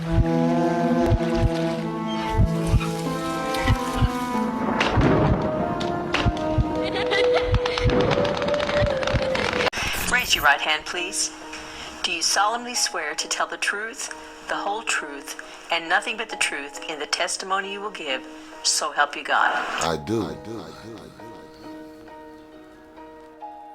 Raise your right hand, please. Do you solemnly swear to tell the truth, the whole truth, and nothing but the truth in the testimony you will give, so help you God? I do.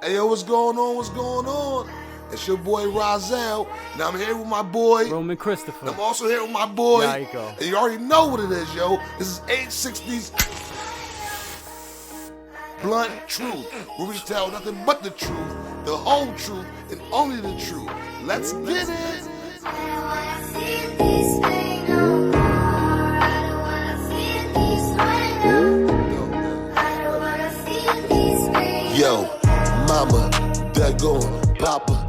Hey, yo, what's going on? What's going on? It's your boy Rozelle. Now I'm here with my boy Roman Christopher. I'm also here with my boy. Yaiko. And you already know what it is, yo. This is 860's Blunt Truth, where we tell nothing but the truth, the whole truth, and only the truth. Let's get it. Yo, mama, that going, papa,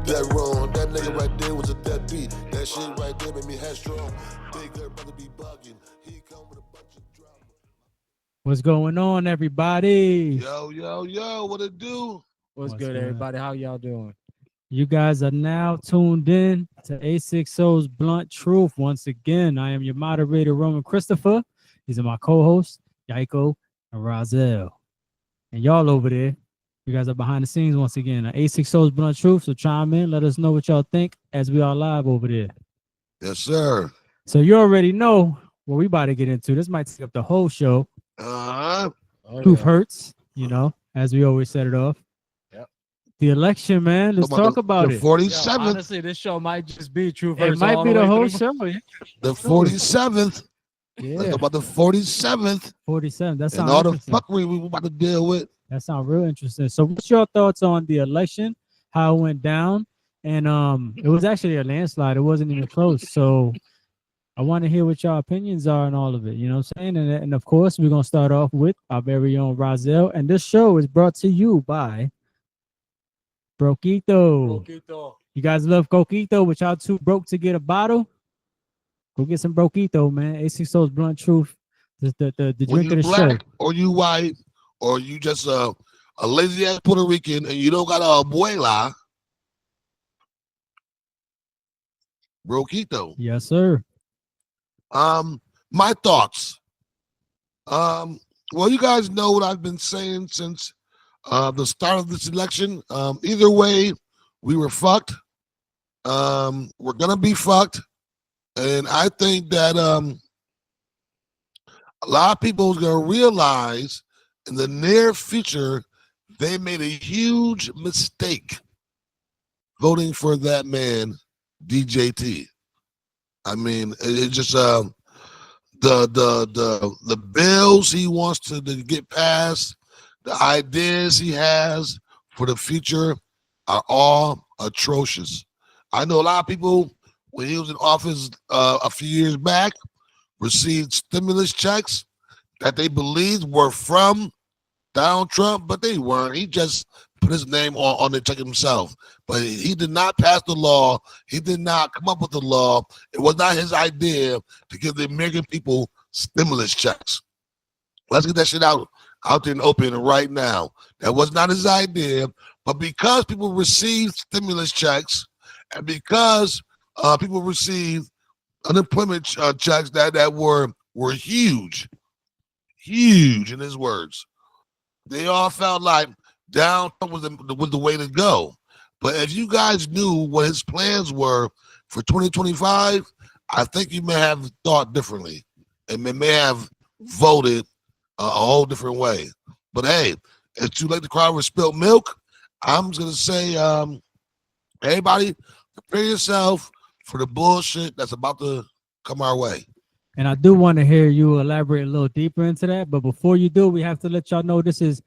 that wrong. That nigga right there was a deadbeat. That shit right there made me headstrong. Big girl brother be bugging. He come with a bunch of drama. What's going on, everybody? Yo, what it do? What's good, good? everybody? How y'all doing? You guys are now tuned in to A60's Blunt Truth. Once again, I am your moderator, Roman Christopher. These are my co-hosts, Yaiko and Rozelle. And y'all over there, you guys are behind the scenes once again. A60's Blunt Truth, so chime in. Let us know what y'all think as we are live over there. Yes, sir. So you already know what we about to get into. This might take up the whole show. Truth hurts, you know, as we always set it off. Yep. The election, man. Let's talk about the it. 47th. Yo, honestly, this show might just be Truth It Hurts might all be the way whole through. show. Yeah. The 47th. Yeah. Let's talk about the 47th 47. That and sounds all the interesting. fuckery we about to deal with. That sounds real interesting. So what's your thoughts on the election, how it went down? And it was actually a landslide. It wasn't even close. So I want to hear what your opinions are on all of it. You know what I'm saying? And of course, we're going to start off with our very own Rozelle. And this show is brought to you by Broquito. You guys love Coquito, but y'all too broke to get a bottle? Go get some Broquito, man. A60's Blunt Truth. The When drink you of the black show. or you white or you just a lazy ass Puerto Rican and you don't got a abuela, Broquito. Yes, sir. My thoughts. Well, you guys know what I've been saying since the start of this election. Either way, we were fucked. We're gonna be fucked, and I think that a lot of people is gonna realize in the near future they made a huge mistake voting for that man, DJT. I mean, it just the bills he wants to get passed, the ideas he has for the future are all atrocious. I know a lot of people when he was in office a few years back received stimulus checks that they believed were from Donald Trump, but they weren't. He just put his name on the check himself. But he did not pass the law. He did not come up with the law. It was not his idea to give the American people stimulus checks. Let's get that shit out there in the open right now. That was not his idea. But because people received stimulus checks and because people received unemployment checks that were huge in his words, they all felt like Donald Trump was the way to go. But if you guys knew what his plans were for 2025, I think you may have thought differently and may have voted a whole different way. But hey, it's too late to cry over spilled milk. I'm just gonna say, everybody, prepare yourself for the bullshit that's about to come our way. And I do want to hear you elaborate a little deeper into that. But before you do, we have to let y'all know this is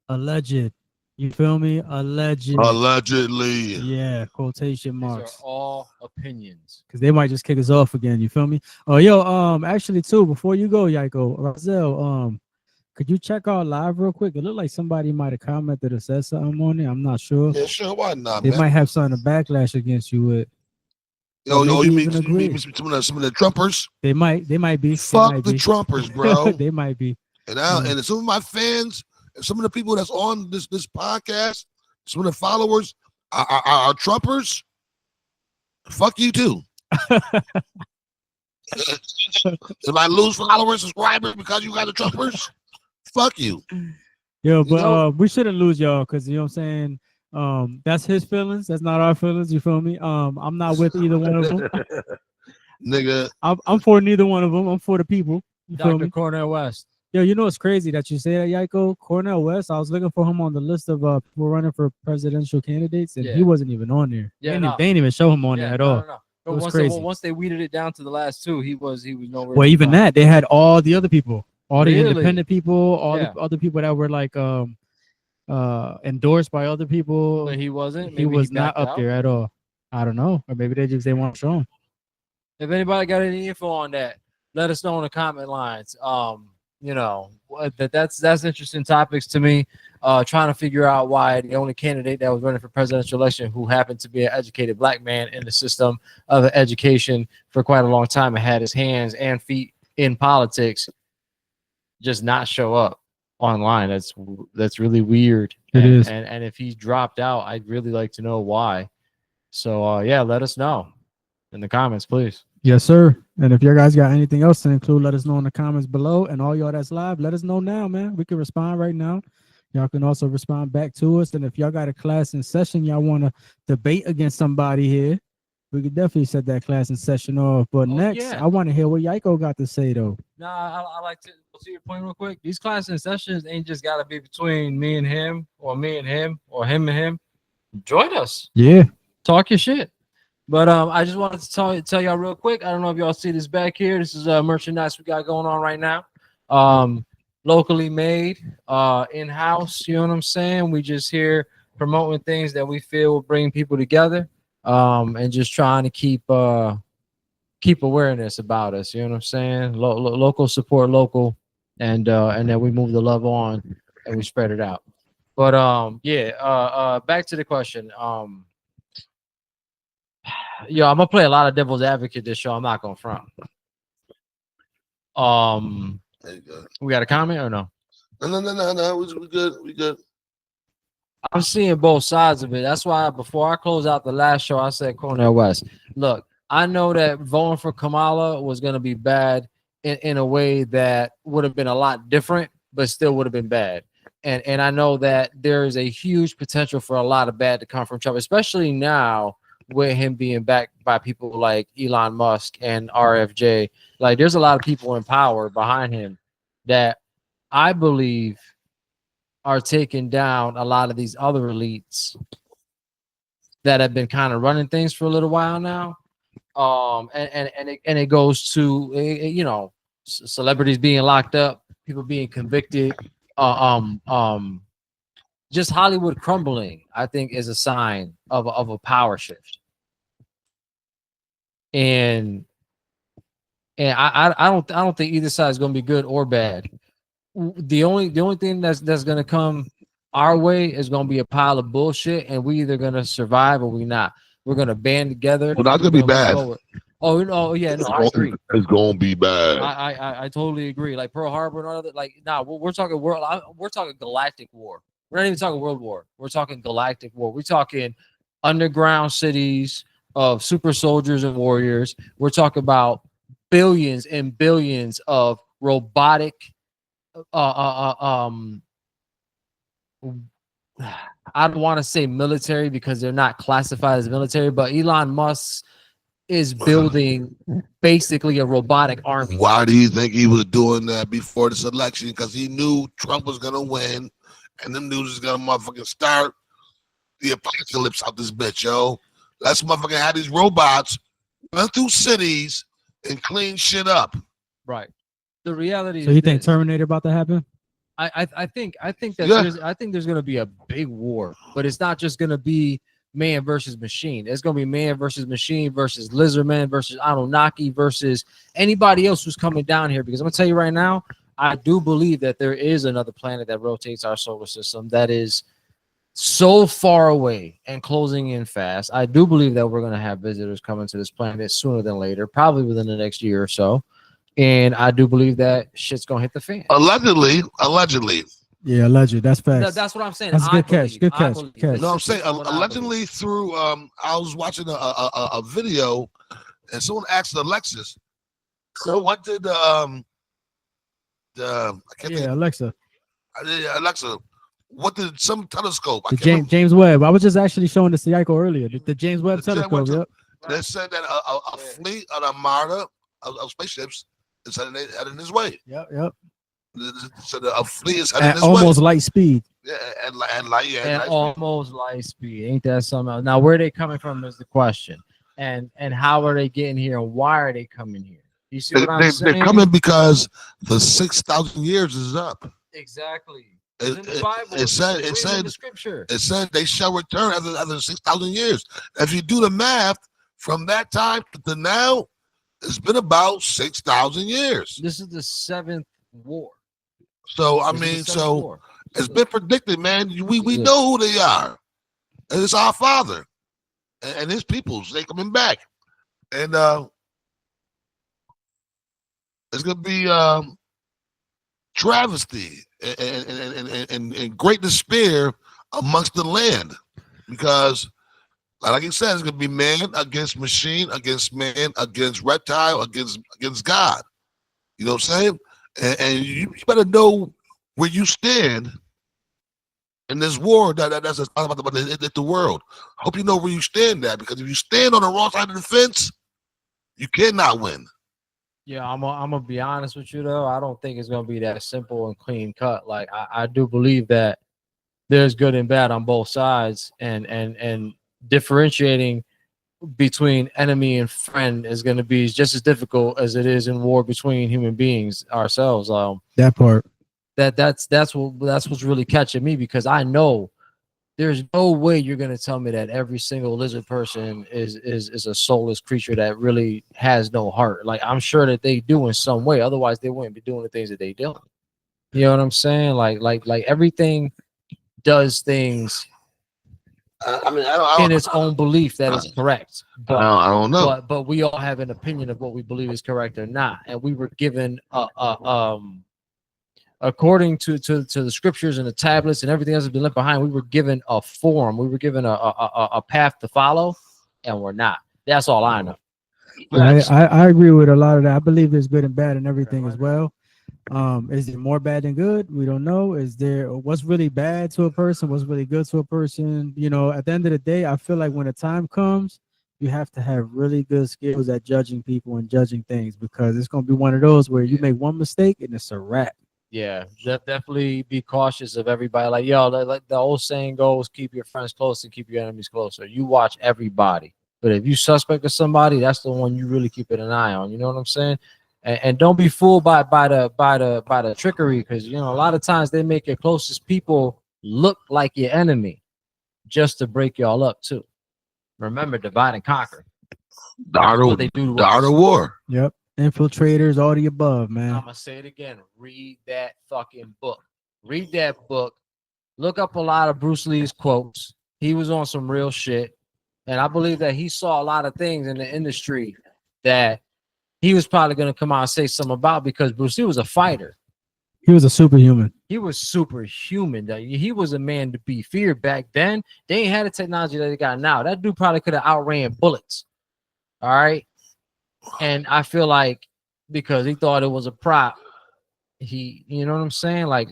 alleged. You feel me? Alleged. Allegedly. Yeah, quotation marks. These are all opinions. Because they might just kick us off again. You feel me? Oh, yo, actually, too, before you go, Yaiko, Rozelle, could you check our live real quick? It looked like somebody might have commented or said something on it. I'm not sure. Yeah, sure. Why not, They man? might have something to backlash against you with. Yo, maybe you even agree. mean some of the Trumpers? They might be. Fuck the Trumpers, bro. They might be. And some of my fans, and some of the people that's on this podcast, some of the followers are Trumpers. Fuck you too. If I lose followers, subscribers because you got the trumpers, fuck you. Yo, but know- we shouldn't lose y'all because you know what I'm saying. That's his feelings. That's not our feelings. You feel me? I'm not with either one of them. Nigga, I'm for neither one of them. I'm for the people. You feel Dr. me? Cornell West. Yo, you know it's crazy that you say that, Yaiko. Cornell West. I was looking for him on the list of people running for presidential candidates, and he Yeah. wasn't even on there. Yeah, they, no. they didn't even show him on there at all. No. But was once crazy. once they weeded it down to the last two, he was nowhere. Well, to be even found. that, they had all the other people, all the Really? independent people, all Yeah. the other people that were like endorsed by other people. But he wasn't. He Maybe was not backed up out. there at all. I don't know, or maybe they want to show him. If anybody got any info on that, let us know in the comment lines. You know, that's interesting topics to me. Trying to figure out why the only candidate that was running for presidential election who happened to be an educated black man in the system of education for quite a long time and had his hands and feet in politics just not show up online. That's really weird. It is. And if he dropped out, I'd really like to know why. So yeah, let us know in the comments, please. Yes, sir. And if you guys got anything else to include, let us know in the comments below. And all y'all that's live, let us know now, man. We can respond right now. Y'all can also respond back to us. And if y'all got a class in session, y'all want to debate against somebody here, we could definitely set that class in session off. But next, yeah. I want to hear what Yaiko got to say, though. Nah, I like to see your point real quick. These class and sessions ain't just got to be between me and him or me and him or him and him. Join us. Yeah. Talk your shit. But I just wanted to tell y'all real quick. I don't know if y'all see this back here. This is merchandise we got going on right now. Locally made, in-house. You know what I'm saying? We just here promoting things that we feel will bring people together, and just trying to keep awareness about us. You know what I'm saying? Local support local, and then we move the love on and we spread it out. But back to the question. Yo, I'm gonna play a lot of devil's advocate this show. I'm not gonna front. there you go. We got a comment or no? No. We good. We good. I'm seeing both sides of it. That's why before I close out the last show, I said Cornell West. Look, I know that voting for Kamala was gonna be bad in a way that would have been a lot different, but still would have been bad. And I know that there is a huge potential for a lot of bad to come from Trump, especially now with him being backed by people like Elon Musk and RFJ. Like, there's a lot of people in power behind him that I believe are taking down a lot of these other elites that have been kind of running things for a little while now. And it goes to you know, celebrities being locked up, people being convicted, just Hollywood crumbling, I think, is a sign of a power shift. And I don't think either side is going to be good or bad. The only thing that's going to come our way is going to be a pile of bullshit, and we either going to survive or we not. We're going to band together. Well, that's gonna be bad. Oh yeah, no, I agree. It's gonna be bad. I totally agree. Like Pearl Harbor and all of that. Like, nah, we're talking we're talking galactic war. We're not even talking world war. We're talking galactic war. We're talking underground cities of super soldiers and warriors. We're talking about billions and billions of robotic I don't want to say military because they're not classified as military, but Elon Musk is building basically a robotic army. Why do you think he was doing that before this election? Because he knew Trump was gonna win, and them dudes is gonna motherfucking start the apocalypse out this bitch, yo. Let's motherfucking have these robots run through cities and clean shit up. Right. The reality So is you think this. Terminator about to happen? I think that Yeah. there's gonna be a big war, but it's not just gonna be man versus machine. It's gonna be man versus machine versus Lizardman versus Anunnaki versus anybody else who's coming down here. Because I'm gonna tell you right now, I do believe that there is another planet that rotates our solar system that is so far away and closing in fast. I do believe that we're gonna have visitors coming to this planet sooner than later, probably within the next year or so. And I do believe that shit's gonna hit the fan. Allegedly. Yeah, alleged. That's facts. That's what I'm saying. That's a good catch. Good I catch. believe. Catch. No, I'm This is saying what I allegedly through I was watching a video and someone asked Alexis, So what did I can't Yeah, think. Alexa. Alexa, what did some telescope? I The can't remember. James Webb. I was just actually showing this to Yako earlier. The James Webb The James Webb telescope. Yep. They said that a fleet, an armada of spaceships is heading this way. Yep. So a fleet is heading At this almost way. light speed. Yeah, and light, yeah, And light speed. almost light speed. Ain't that something else? Now, where are they coming from is the question. And how are they getting here and why are they coming here? You see what I'm saying? They're coming because the 6,000 years is up. Exactly. It, It's in the Bible. it said It's in the scripture. it said they shall return after 6,000 years. If you do the math from that time to now, it's been about 6,000 years. This is the 7th war. So I This is mean, the 7th so war. it's been predicted, man. We Yeah. know who they are. And it's our Father and his peoples. They coming back, and it's gonna be travesty and great despair amongst the land, because like I said, it's gonna be man against machine, against man, against reptile, against God. You know what I'm saying? And you better know where you stand in this war that's about the world. I hope you know where you stand at, because if you stand on the wrong side of the fence, you cannot win. Yeah, I'm gonna be honest with you though. I don't think it's gonna be that simple and clean cut. Like I do believe that there's good and bad on both sides, and differentiating between enemy and friend is gonna be just as difficult as it is in war between human beings ourselves. That part. That's what's really catching me, because I know there's no way you're gonna tell me that every single lizard person is a soulless creature that really has no heart. Like, I'm sure that they do in some way, otherwise they wouldn't be doing the things that they do. You know what I'm saying? Like everything does things I mean, I don't, in its own belief that is correct. But I don't know. but we all have an opinion of what we believe is correct or not, and we were given according to the scriptures and the tablets and everything else that's been left behind, we were given a form, we were given a path to follow, and we're not. That's all I know. I agree with a lot of that. I believe there's good and bad in everything as well. Is it more bad than good? We don't know. Is there what's really bad to a person, what's really good to a person? You know, at the end of the day, I feel like when the time comes, you have to have really good skills at judging people and judging things, because it's going to be one of those where you make one mistake and it's a wrap. Yeah, definitely be cautious of everybody. Like, yo, like the old saying goes, keep your friends close and keep your enemies closer. You watch everybody, but if you suspect of somebody, that's the one you really keep an eye on. You know what I'm saying? And don't be fooled by the trickery, because you know a lot of times they make your closest people look like your enemy just to break y'all up too. Remember, divide and conquer. The art What they do to the us. art of war. Yep. Infiltrators, all the above, man. I'm gonna say it again. Read that fucking book. Read that book. Look up a lot of Bruce Lee's quotes. He was on some real shit, and I believe that he saw a lot of things in the industry that he was probably gonna come out and say something about, because Bruce Lee was a fighter. He was a superhuman. He was superhuman. He was a man to be feared back then. They ain't had the technology that they got now. That dude probably could have outran bullets. All right. And I feel like because he thought it was a prop, you know what I'm saying? Like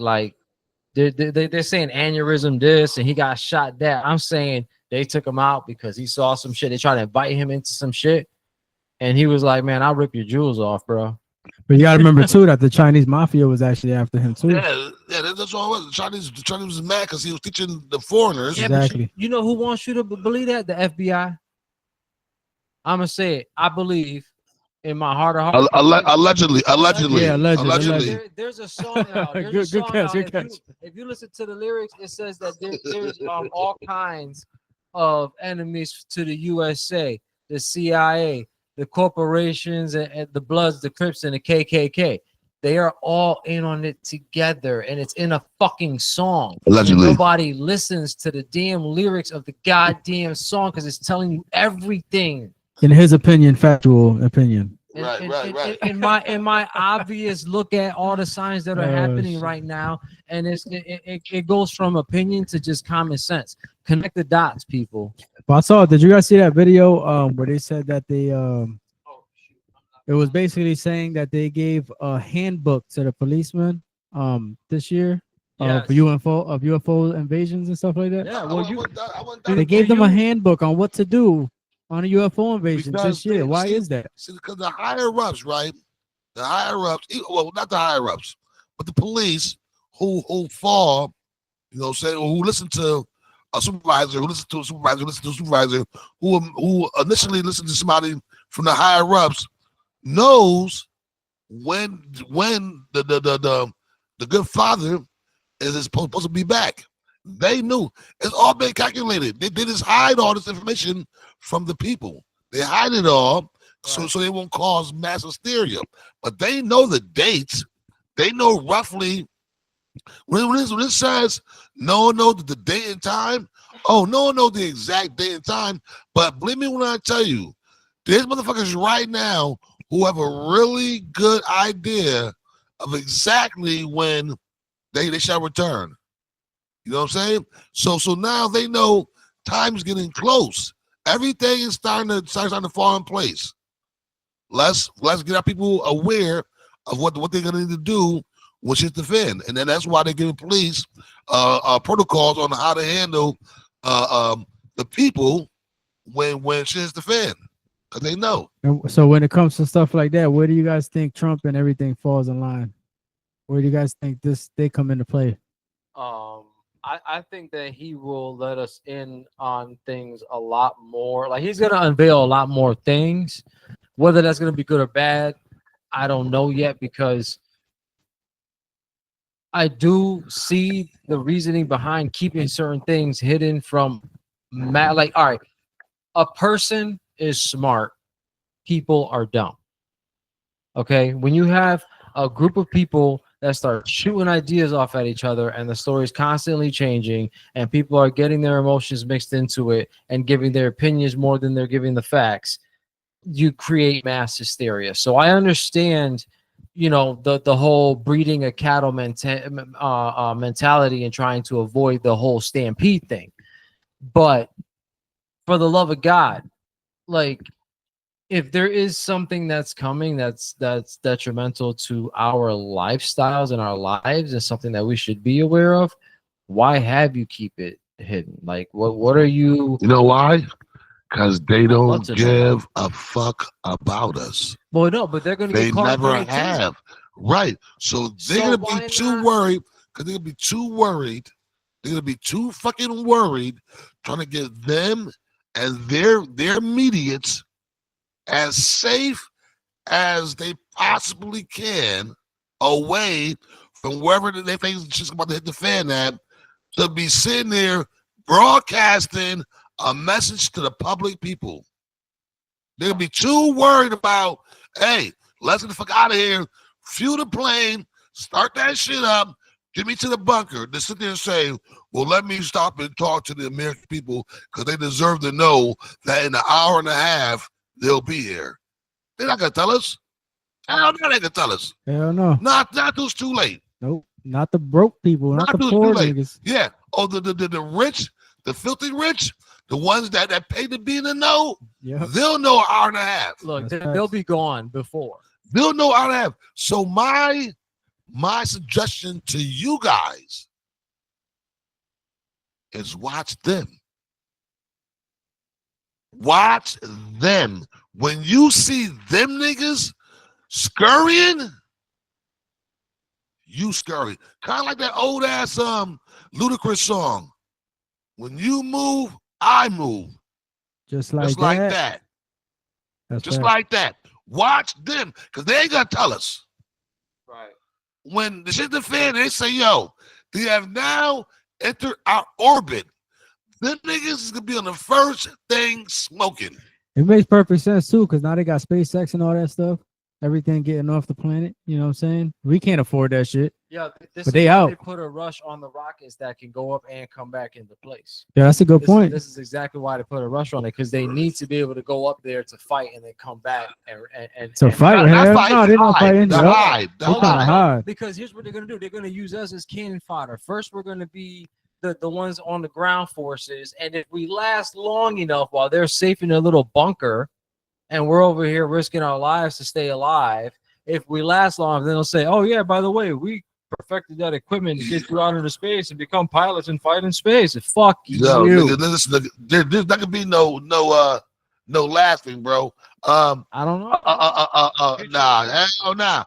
they're saying aneurysm this and he got shot that. I'm saying they took him out because he saw some shit. They tried to invite him into some shit, and he was like, "Man, I'll rip your jewels off, bro." But you got to remember too that the Chinese mafia was actually after him too. Yeah, that's all it was. The Chinese was mad because he was teaching the foreigners. Yeah, but Exactly. you know who wants you to believe that? The FBI. I'm gonna say it. I believe in my heart of hearts. Allegedly. Yeah, allegedly. There's a song out. There's a Good song catch, out. good If catch. if you listen to the lyrics, it says that there's all kinds of enemies to the USA, the CIA, the corporations, and the Bloods, the Crips, and the KKK. They are all in on it together, and it's in a fucking song. Allegedly. And nobody listens to the damn lyrics of the goddamn song because it's telling you everything. In his opinion, factual opinion. Right. In my obvious look at all the signs that are happening shit. right now, and it goes from opinion to just common sense. Connect the dots, people. But I saw. Did you guys see that video where they said that they It was basically saying that they gave a handbook to the policemen this year Yes. of UFO invasions and stuff like that. Yeah, I well, want- you I want that- I want They that- gave them a you- handbook on what to do on a UFO invasion Because this year. they- Why see- is that? See, because the higher ups, right? The higher ups, well, not the higher ups, but the police who fall, say, who listen to a supervisor, who listen to a supervisor, who listen to a supervisor, who initially listen to somebody from the higher ups, knows when the good father is supposed to be back. They knew. It's all been calculated. They just hide all this information from the people. They hide it all so they won't cause mass hysteria. But they know the dates. They know roughly when it says no one knows the date and time. Oh, no one knows the exact date and time. But believe me when I tell you, there's motherfuckers right now who have a really good idea of exactly when they shall return. You know what I'm saying? So now they know time's getting close. Everything is starting to fall in place. Let's get our people aware of what they're gonna need to do when shit's defend. And then that's why they give police protocols on how to handle the people when shit's defend. Because they know. And so when it comes to stuff like that, where do you guys think Trump and everything falls in line? Where do you guys think they come into play? I think that he will let us in on things a lot more. Like he's gonna unveil a lot more things. Whether that's gonna be good or bad, I don't know yet, because I do see the reasoning behind keeping certain things hidden from like, all right, a person is smart, people are dumb. Okay, when you have a group of people that start shooting ideas off at each other and the story is constantly changing and people are getting their emotions mixed into it and giving their opinions more than they're giving the facts, you create mass hysteria. So I understand, the whole breeding a cattle mentality and trying to avoid the whole stampede thing. But for the love of God, like, if there is something that's coming that's detrimental to our lifestyles and our lives and something that we should be aware of, why have you keep it hidden? Like, what are you? You know why? Because they don't love to know. give a fuck about us. Well, no, but they're going to They get caught never up in it too. have. Right. So they're So gonna why be too not? worried because they're gonna be too worried. They're gonna be too fucking worried trying to get them and their immediates as safe as they possibly can away from wherever they think it's just about to hit the fan at, to be sitting there broadcasting a message to the public people. They're gonna be too worried about, hey, let's get the fuck out of here, fuel the plane, start that shit up, get me to the bunker. To sit there and say, well, let me stop and talk to the American people because they deserve to know that in an hour and a half they'll be here. They're not gonna tell us. Hell no, they can tell us. Hell no. Not till it's too late. Nope. Not the broke people, not the till it's poor too late. niggas. Yeah. Oh, the rich, the filthy rich, the ones that pay to be in the know, Yeah. they'll know an hour and a half. Look, That's they'll facts. be gone before. They'll know how to have. So my suggestion to you guys is watch them. Watch them. When you see them niggas scurrying, you scurry. Kind of like that old ass Ludacris song. When you move, I move. Just like Just that. like that. That's Just facts. like that. Watch them, because they ain't gonna tell us. Right. When the shit the fan, they say, yo, they have now entered our orbit. Them niggas is gonna be on the first thing smoking. It makes perfect sense too, because now they got SpaceX and all that stuff. Everything getting off the planet. You know what I'm saying? We can't afford that shit. Yeah, this But is they why out. they put a rush on the rockets that can go up and come back into place. Yeah, that's a good point. This is exactly why they put a rush on it, because they need to be able to go up there to fight and then come back and So fight, Not hell fight, no, they're not hide. fighting. The Yep. hide. The They Hold trying on, to hide. hide. because here's what they're gonna do. They're gonna use us as cannon fodder. First, we're gonna be the ones on the ground forces, and if we last long enough while they're safe in their little bunker, and we're over here risking our lives to stay alive. If we last long, then they'll say, "Oh yeah, by the way, we perfected that equipment to get you out into space and become pilots and fight in space." And fuck Yo, you. nigga, listen, there's not gonna be no laughing, bro. I don't know. Nah, hell nah.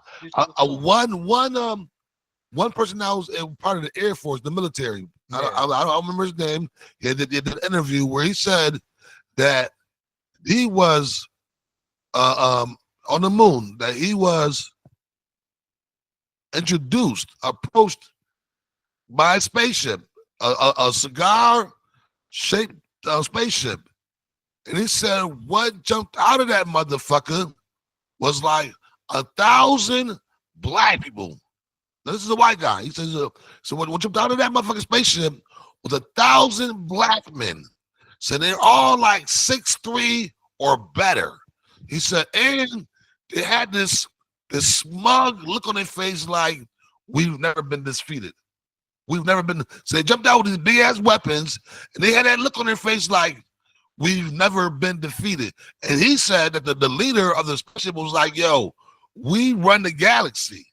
One person that was part of the Air Force, the military. Yeah. I don't remember his name. He did an interview where he said that he was on the moon, that he was approached by a spaceship, a cigar-shaped spaceship. And he said what jumped out of that motherfucker was like 1,000 black people. Now, this is a white guy. He says, so what jumped out of that motherfucking spaceship was 1,000 black men. So they're all like 6'3" or better. He said, and they had this smug look on their face like, we've never been defeated. We've never been. So they jumped out with these big ass weapons, and they had that look on their face like, we've never been defeated. And he said that the leader of the spaceship was like, yo, we run the galaxy.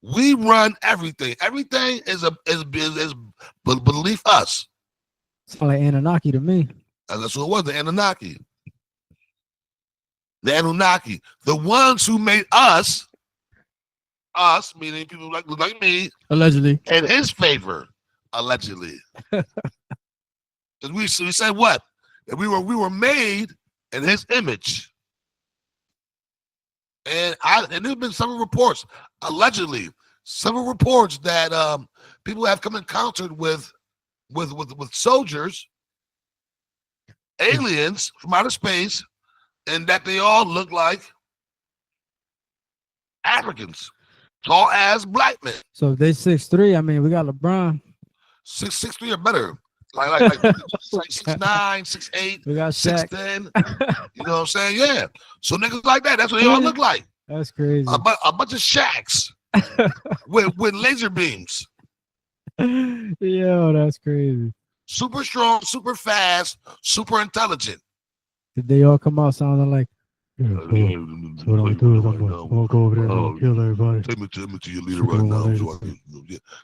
We run everything. Everything is believe us. Sound like Anunnaki to me. And that's what it was, the Anunnaki. The Anunnaki. The ones who made us, meaning people like me, Allegedly. in his favor, allegedly. Because we said what? That we were made in his image. And there's been several reports, allegedly, several reports that people have come encountered with soldiers, aliens from outer space, and that they all look like Africans, tall as black men. So if they 6'3", I mean, we got LeBron. 6'3" or better. Like 6'9", 6'8", We got Shaq. 6'10". You know what I'm saying? Yeah. So niggas like that. That's what they all look like. That's crazy. A bunch of Shaqs with laser beams. Yo, that's crazy. Super strong, super fast, super intelligent. Did they all come out sounding like, yeah, so what I'm gonna do is I'm gonna go over there and I'm gonna kill everybody. Take me to your leader right now.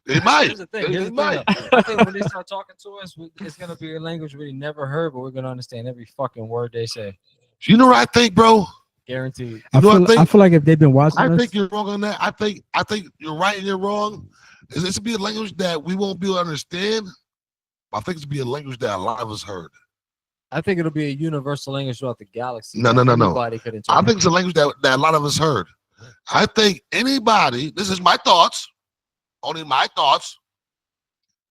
They might. Here's the thing. They might. I think when they start talking to us, it's gonna be a language we never heard, but we're gonna understand every fucking word they say. You know what I think, bro? Guaranteed. You know what I think? I feel like if they've been watching I us, think you're wrong on that. I think you're right and you're wrong. This will be a language that we won't be able to understand. But I think it's be a language that a lot of us heard. I think it'll be a universal language throughout the galaxy. No. Everybody could I think it's a language that a lot of us heard. I think anybody, this is my thoughts, only my thoughts.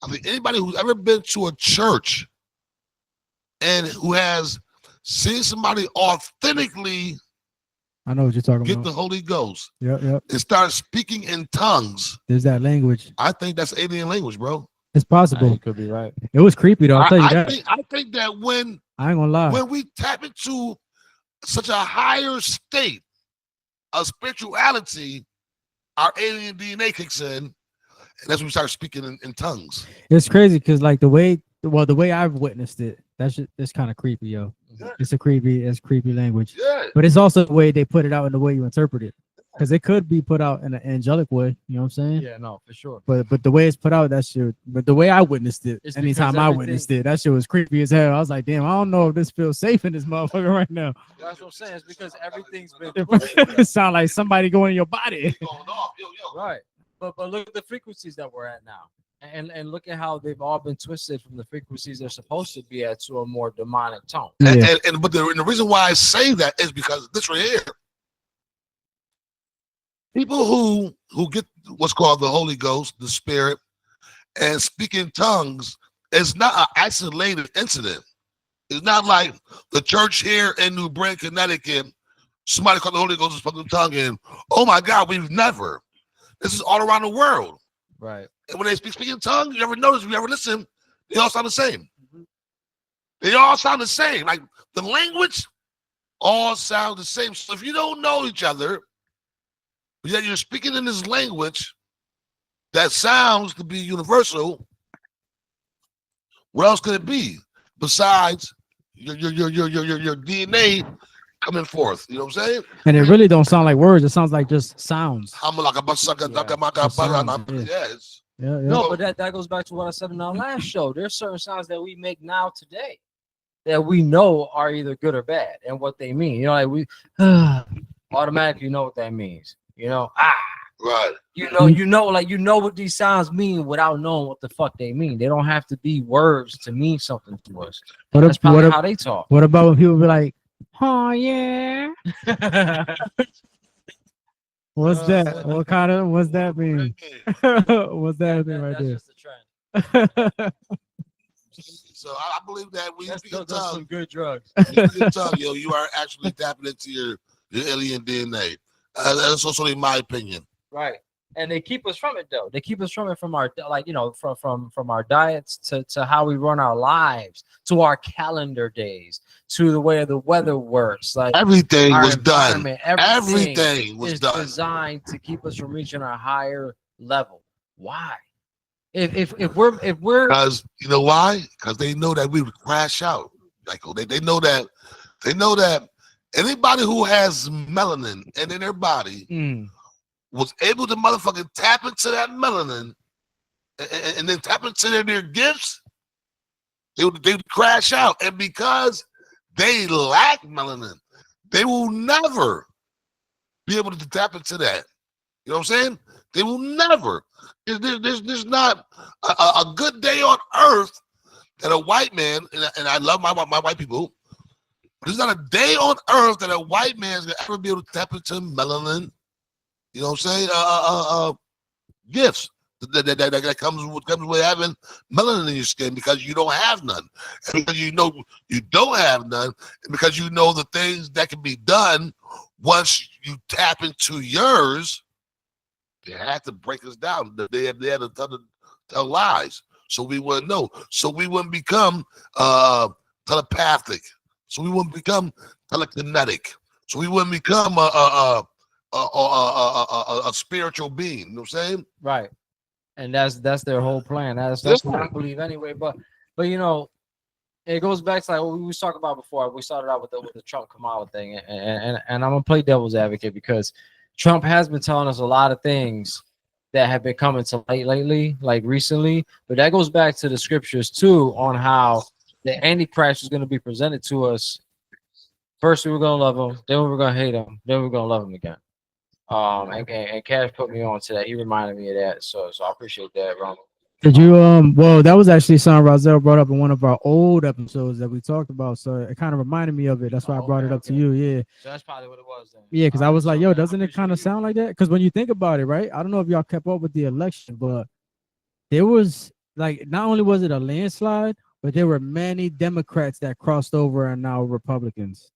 I think anybody who's ever been to a church and who has seen somebody authentically I know what you're talking get about. the Holy Ghost Yep. and start speaking in tongues, There's that language. I think that's alien language, bro. It's possible. You could be right. It was creepy though. I'll tell you that. I think that when I ain't gonna lie. we tap into such a higher state of spirituality, our alien DNA kicks in, and that's when we start speaking in tongues. It's crazy because like the way I've witnessed it, it's kind of creepy, yo. It's creepy language. Yeah. But it's also the way they put it out and the way you interpret it. Because it could be put out in an angelic way, you know what I'm saying? Yeah, no, for sure. But the way it's put out, that shit. But the way I witnessed it, It's anytime because I everything- witnessed it, that shit was creepy as hell. I was like, damn, I don't know if this feels safe in this motherfucker right now. That's what I'm saying. It's because everything's been It sound like somebody going in your body. Going off, yo. right. But look at the frequencies that we're at now. And look at how they've all been twisted from the frequencies they're supposed to be at to a more demonic tone. Yeah. But the reason why I say that is because this right here. People who get what's called the Holy Ghost, the Spirit, and speak in tongues is not an isolated incident. It's not like the church here in New Britain, Connecticut, somebody called the Holy Ghost and spoke in tongue, and oh my God, we've never. This is all around the world. Right. And when they speak in tongues, you ever notice, you ever listen, they all sound the same. They all sound the same. Like the language all sound the same. So if you don't know each other, but yet you're speaking in this language that sounds to be universal, what else could it be besides your DNA coming forth. You know what I'm saying? And it really don't sound like words. It sounds like just sounds. Yes. Yeah, yeah. No, but that goes back to what I said in our last show. There's certain sounds that we make now today that we know are either good or bad and what they mean. You know, like we automatically know what that means. You know, Right. you know what these sounds mean without knowing what the fuck they mean. They don't have to be words to mean something to us. That's probably how they talk. What about when people be like, "Oh yeah"? What's that? What kind of? What's that mean? What's that mean right That's there? just a trend. So I believe that when you speak in tongues, some good drugs. yo, you are actually tapping into your alien DNA. That's also in my opinion. Right. And they keep us from it though. They keep us from it from our from our diets to how we run our lives, to our calendar days, to the way the weather works. Like Everything our was done. environment, Everything was is done. designed to keep us from reaching a higher level. Why? If we're Because you know why? Because they know that we would crash out. Like they know that anybody who has melanin in their body was able to motherfucking tap into that melanin and then tap into their gifts, they would crash out. And because they lack melanin, they will never be able to tap into that. You know what I'm saying? They will never. There's not a good day on earth that a white man, and I love my white people, but there's not a day on earth that a white man is going to ever be able to tap into melanin. You know what I'm saying? Gifts that comes with having melanin in your skin because you don't have none. And because you know you don't have none, and because you know the things that can be done once you tap into yours, they had to break us down. They had to tell lies. So we wouldn't know. So we wouldn't become telepathic. So we wouldn't become telekinetic. So we wouldn't become a spiritual being. You know what I'm saying? right. And that's their whole plan. That's what I believe anyway. But you know, it goes back to like what we was talking about before. We started out with the Trump Kamala thing, and I'm gonna play devil's advocate because Trump has been telling us a lot of things that have been coming to light lately, like recently. But that goes back to the scriptures too, on how the Antichrist is going to be presented to us. First, we were going to love him, then we were going to hate him, then we we're going to love him again. And Cash put me on to that. He reminded me of that, so I appreciate that, Ron. Did you well, that was actually something Rozelle brought up in one of our old episodes that we talked about, so it kind of reminded me of it. That's why I brought it up to you. Yeah, So that's probably what it was then. yeah, because I was like, so yo, man, I doesn't it kind of appreciate sound like that? Because when you think about it, right, I don't know if y'all kept up with the election, but there was like, not only was it a landslide, but there were many Democrats that crossed over and now Republicans.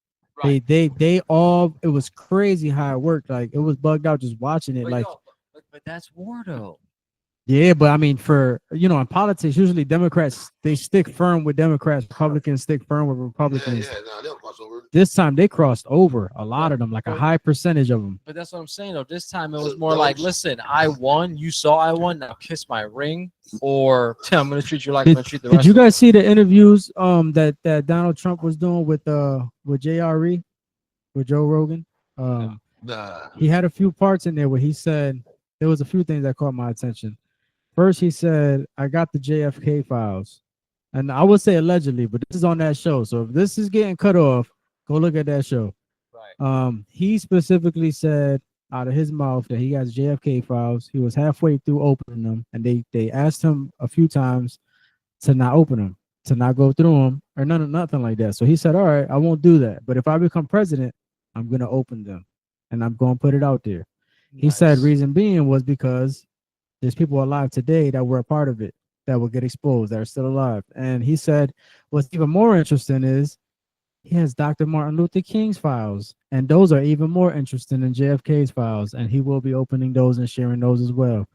Right. They all, it was crazy how it worked. Like it was bugged out just watching it. But Like, no, but that's war though. yeah, but I mean, for in politics, usually Democrats, they stick firm with Democrats, Republicans stick firm with Republicans. Yeah, no, they'll cross over. This time they crossed over, a lot of them, like a high percentage of them. But that's what I'm saying though. This time it was more like, listen, I won. You saw I won. Now kiss my ring, or I'm gonna treat you like I'm gonna treat the rest. Did you of them. guys see the interviews that Donald Trump was doing with JRE, with Joe Rogan? Nah. He had a few parts in there where he said there was a few things that caught my attention. First, he said, "I got the JFK files," and I would say allegedly, but this is on that show. So if this is getting cut off, go look at that show. Right. He specifically said out of his mouth that he has JFK files. He was halfway through opening them, and they asked him a few times to not open them, to not go through them, or nothing like that. So he said, "All right, I won't do that. But if I become president, I'm gonna open them, and I'm gonna put it out there." He said reason being was because there's people alive today that were a part of it that will get exposed, that are still alive. And he said what's even more interesting is he has Dr. Martin Luther King's files, and those are even more interesting than JFK's files, and he will be opening those and sharing those as well.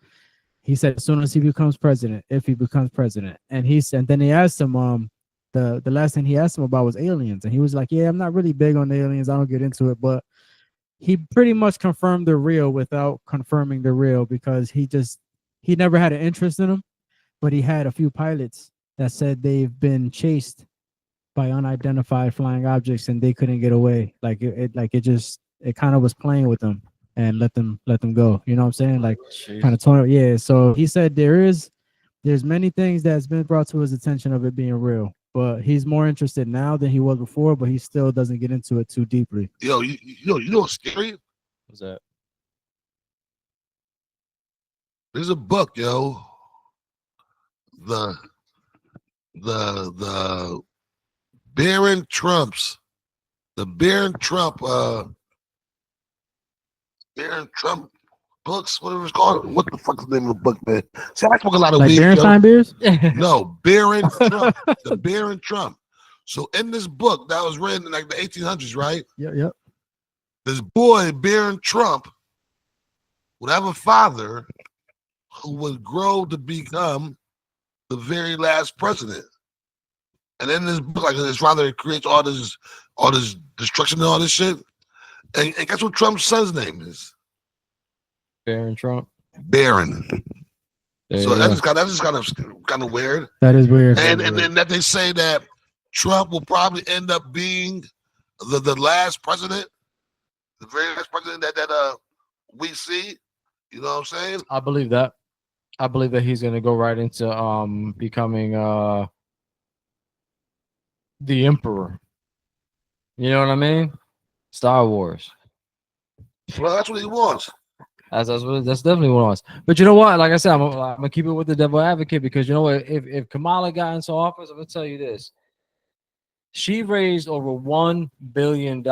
He said as soon as he becomes president, if he becomes president. And then he asked him, the last thing he asked him about was aliens, and he was like, yeah, I'm not really big on the aliens, I don't get into it, but he pretty much confirmed the real without confirming the real, because he never had an interest in them, but he had a few pilots that said they've been chased by unidentified flying objects, and they couldn't get away. Like it kind of was playing with them and let them go. You know what I'm saying? Like kind of torn. Yeah. So he said there's many things that's been brought to his attention of it being real, but he's more interested now than he was before. But he still doesn't get into it too deeply. Yo, you know what's scary? What's that? There's a book, yo. The Barron Trumps, the Barron Trump books, whatever it's called. What the fuck is the name of the book, man? See, I smoke a lot of Like weed. Berenstain Bears? No, Barron Trump, the Barron Trump. So in this book that was written in like the 1800s, right? Yep. This boy, Barron Trump, would have a father who would grow to become the very last president. And in this book, like his father creates all this destruction and all this shit. And guess what Trump's son's name is? Barron Trump. Barron. There So you that's go. just kind of weird. That is weird. And then that they say that Trump will probably end up being the last president, the very last president that we see. You know what I'm saying? I believe that. I believe that he's gonna go right into becoming the emperor. You know what I mean? Star Wars. Well, that's what he wants. That's definitely what it was. But you know what? Like I said, I'm gonna keep it with the devil advocate, because you know what? If Kamala got into office, I'm gonna tell you this. She raised over $1 billion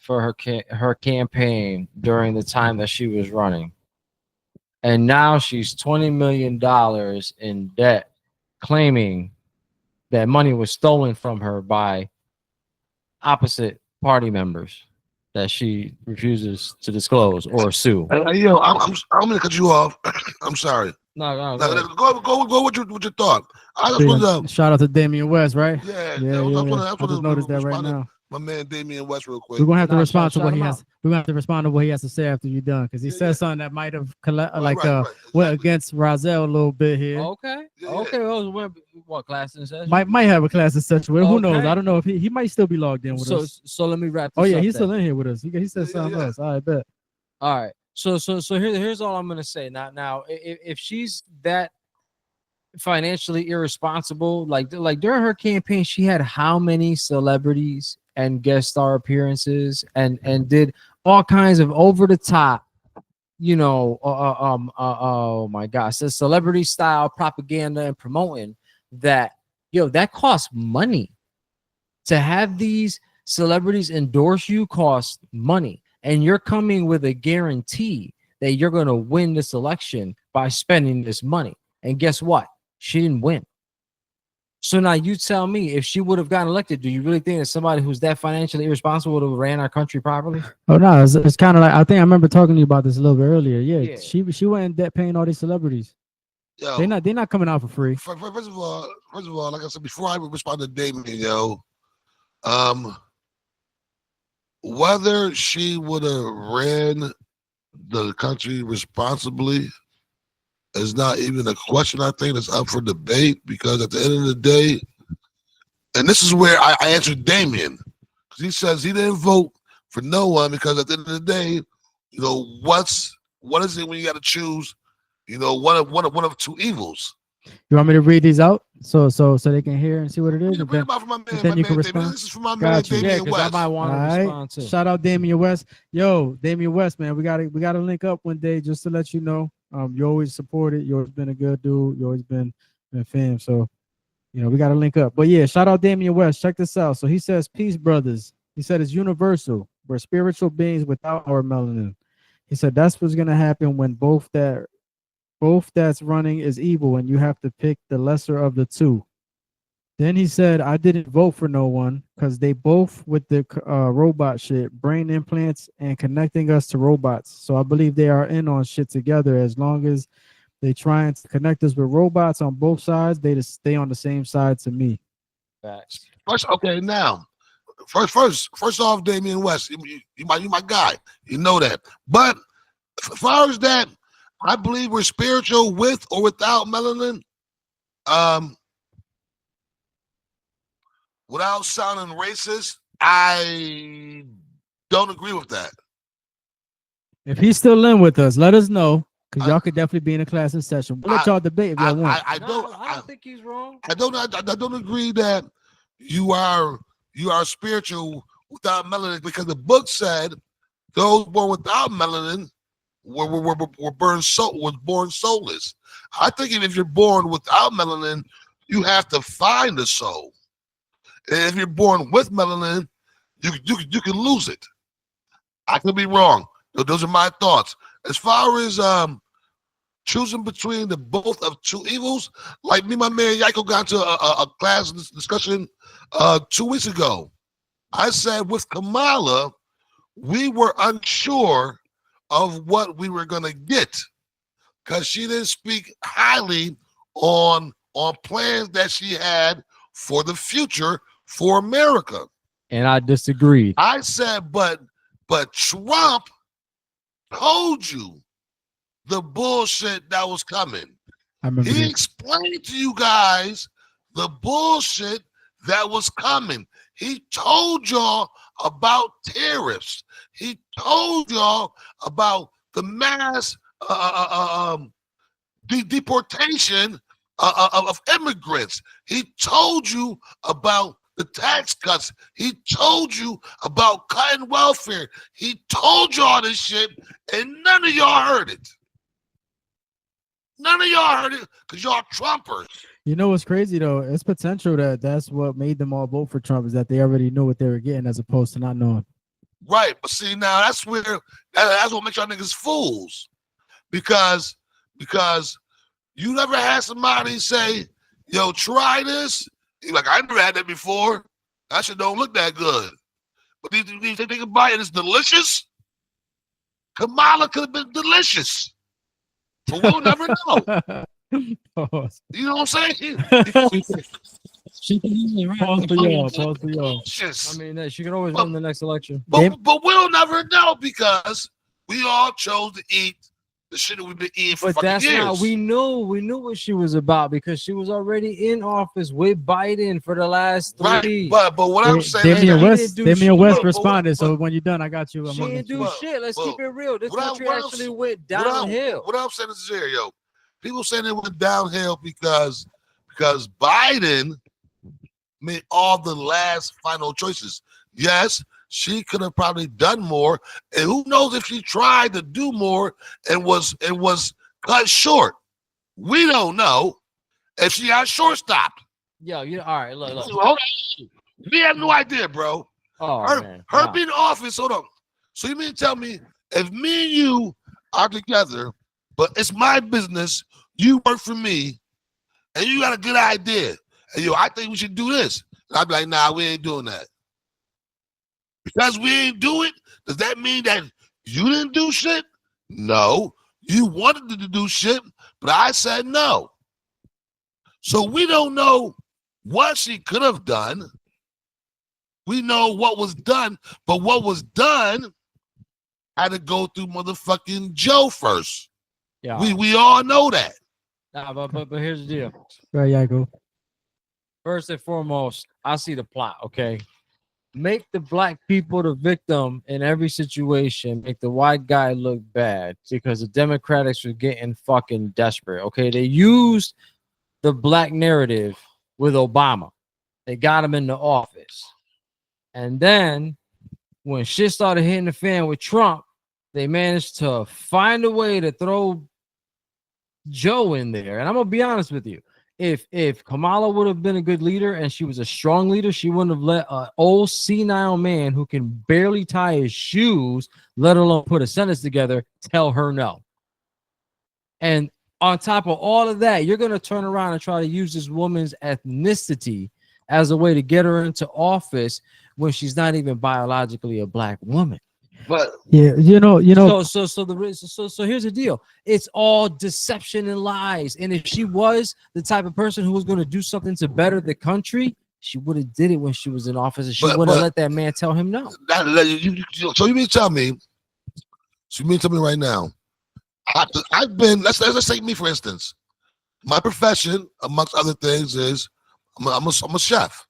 for her campaign during the time that she was running, and now she's $20 million in debt, claiming that money was stolen from her by opposite party members that she refuses to disclose or sue. Yo, I'm gonna cut you off. I'm sorry. No. Go with your thought. I just want to shout out to Damian West, right? Yeah. I just noticed that right now. My man Damian West, real quick. We're gonna have to respond to shout what he him has. out. We're gonna have to respond to what he has to say after you're done, because he said something that might have went Exactly. against Rozelle a little bit here. Okay. Yeah. Okay. Well, what class in session? Might have a class in such a way. Who knows? Okay. I don't know if he might still be logged in with us. So let me wrap this Oh yeah, up he's then. still in here with us. He said something else. I bet. All right. So here's all I'm gonna say. Now, if she's that financially irresponsible, like during her campaign, she had how many celebrities and guest star appearances and did all kinds of over the top, oh my gosh, the celebrity style propaganda and promoting that. That costs money. To have these celebrities endorse you costs money, and you're coming with a guarantee that you're going to win this election by spending this money. And guess what? She didn't win. So now you tell me, if she would have gotten elected, do you really think that somebody who's that financially irresponsible would have ran our country properly? Oh no, it's kind of like, I think I remember talking to you about this a little bit earlier. Yeah. She went in debt paying all these celebrities. Yo, They're not coming out for free. First of all, like I said before, I respond to Damien, whether she would have ran the country responsibly is not even a question. I think it's up for debate, because at the end of the day, and this is where I answered Damien, because he says he didn't vote for no one, because at the end of the day, what is it when you got to choose, one of two evils? You want me to read these out so they can hear and see what it is? Yeah, bring them out for my man, then you can Damien. respond. This is for my man Got you. Yeah, Damien because I West. might want to All right. respond too. Shout out Damian West. Yo, Damian West, man. We gotta link up one day, just to let you know. You always supported. You always been a good dude. You always been fam. So, we gotta link up. But yeah, shout out Damian West. Check this out. So he says, "Peace, brothers." He said it's universal. We're spiritual beings without our melanin. He said that's what's gonna happen when both that's running is evil, and you have to pick the lesser of the two. Then he said, I didn't vote for no one, because they both with the robot shit, brain implants and connecting us to robots. So I believe they are in on shit together. As long as they trying to connect us with robots on both sides, they just stay on the same side to me. Facts. First off, Damien West, you my guy. You know that. But as far as that, I believe we're spiritual with or without melanin. without sounding racist, I don't agree with that. If he's still in with us, let us know because I- y'all could definitely be in a class in session. We'll let y'all debate if y'all want. I No, don't. I don't think he's wrong. I don't agree that you are spiritual without melanin, because the book said those born without melanin were born soulless. I think if you're born without melanin, you have to find the soul. And if you're born with melanin, you can lose it. I could be wrong. Those are my thoughts. As far as choosing between the both of two evils, like me and my man Yaiko got to a class discussion 2 weeks ago. I said with Kamala, we were unsure of what we were going to get because she didn't speak highly on plans that she had for the future for America. And I disagreed. I said, but Trump told you the bullshit that was coming. I remember He this. explained to you guys the bullshit that was coming. He told y'all about tariffs. He told y'all about the mass deportation of immigrants. He told you about the tax cuts. He told you about cutting welfare. He told y'all this shit, and none of y'all heard it. None of y'all heard it because y'all Trumpers. You know what's crazy though? It's potential that that's what made them all vote for Trump, is that they already knew what they were getting as opposed to not knowing. Right, but see now that's what makes y'all niggas fools, because you never had somebody say, "Yo, try this." You're like, I never had that before. That shit don't look that good. But these think they can buy it. It's delicious. Kamala could have been delicious, but we'll never know. Pause. You know what I'm saying? Pause for y'all. Pause for y'all. Delicious. I mean, she can always win the next election. But we'll never know because we all chose to eat the shit that we've been eating for But fucking that's years. not. We knew what she was about because she was already in office with Biden for the last 3 Right, but what I'm saying is Damian that- West, didn't do Damian shit. West But- responded. So but- when you're done, I got you. I'm She gonna didn't do But- shit. Let's but keep it real. This what country I'm- actually went what I'm- downhill. What I'm saying is here, yo. People saying it went downhill because Biden made all the last final choices. Yes, she could have probably done more, and who knows if she tried to do more and was cut short. We don't know if she got shortstopped. Yo, you all right? Look. Hold on. We have no idea, bro. Oh her man, her nah. being in office. Hold on. So you mean to tell me if me and you are together, but it's my business, you work for me, and you got a good idea, and yo, I think we should do this. And I'd be like, nah, we ain't doing that. Because we ain't do it, does that mean that you didn't do shit? No. You wanted to do shit, but I said no. So we don't know what she could have done. We know what was done, but what was done had to go through motherfucking Joe first. Yeah. We all know that. Nah, but here's the deal. Right, yeah, go. First and foremost, I see the plot. Okay, make the black people the victim in every situation. Make the white guy look bad because the Democrats were getting fucking desperate. Okay, they used the black narrative with Obama. They got him in the office, and then when shit started hitting the fan with Trump, they managed to find a way to throw Joe in there. And I'm gonna be honest with you. If Kamala would have been a good leader and she was a strong leader, she wouldn't have let an old senile man who can barely tie his shoes, let alone put a sentence together, tell her no. And on top of all of that, you're gonna turn around and try to use this woman's ethnicity as a way to get her into office when she's not even biologically a black woman. But Yeah, you know. So here's the deal. It's all deception and lies. And if she was the type of person who was going to do something to better the country, she would have did it when she was in office, and she But- would have but- let that man tell him no. so you mean to tell me? So you mean to tell me right now? I've been. Let's take me for instance. My profession, amongst other things, is I'm a chef.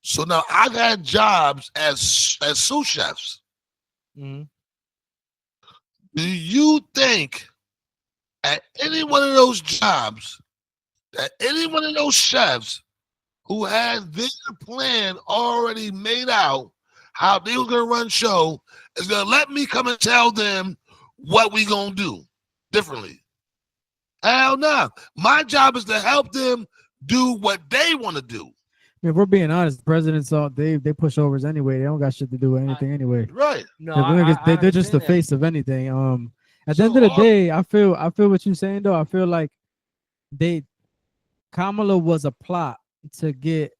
So now I've had jobs as sous chefs. Mhm. Do you think at any one of those jobs, that any one of those chefs who had their plan already made out how they was gonna run show is gonna let me come and tell them what we gonna do differently? Hell no. My job is to help them do what they want to do. If we're being honest, presidents all they pushovers anyway. They don't got shit to do with anything anyway. Right. No, They're just the understand that. face of anything. At the So end of the all- day, I feel what you're saying though. I feel like Kamala was a plot to get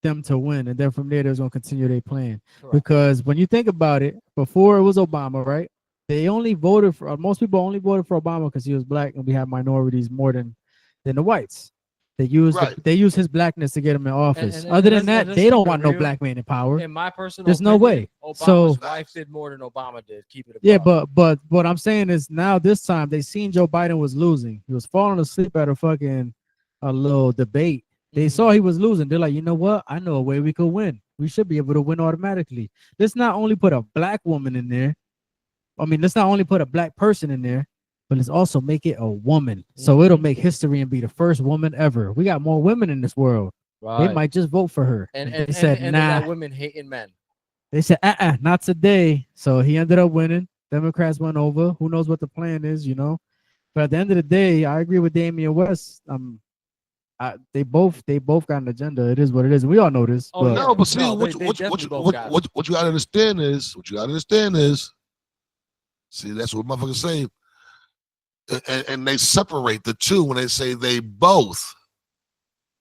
them to win, and then from there, they're gonna continue their plan. Correct. Because when you think about it, before it was Obama, right? They only voted for most people only voted for Obama because he was black, and we have minorities more than the whites. They use Right. they use his blackness to get him in office. and Other than let's- that, let's they keep don't it want no real. black man in power. In my personal There's no opinion, way. Obama's So- wife did more than Obama did. Keep it. Yeah, above. but what I'm saying is now this time they seen Joe Biden was losing. He was falling asleep at a little debate. They Mhm. saw he was losing. They're like, you know what? I know a way we could win. We should be able to win automatically. Let's not only put a black woman in there. I mean, let's not only put a black person in there, but let's also make it a woman. So it'll make history and be the first woman ever. We got more women in this world. Right. They might just vote for her. and they said, and nah. that women hating men. They said, not today. So he ended up winning. Democrats went over. Who knows what the plan is, you know? But at the end of the day, I agree with Damian West. They both got an agenda. It is what it is. We all know this. Oh, but No, but see, No, what they you definitely both got it. what you gotta understand is, see, that's what motherfuckers say, and they separate the two when they say they both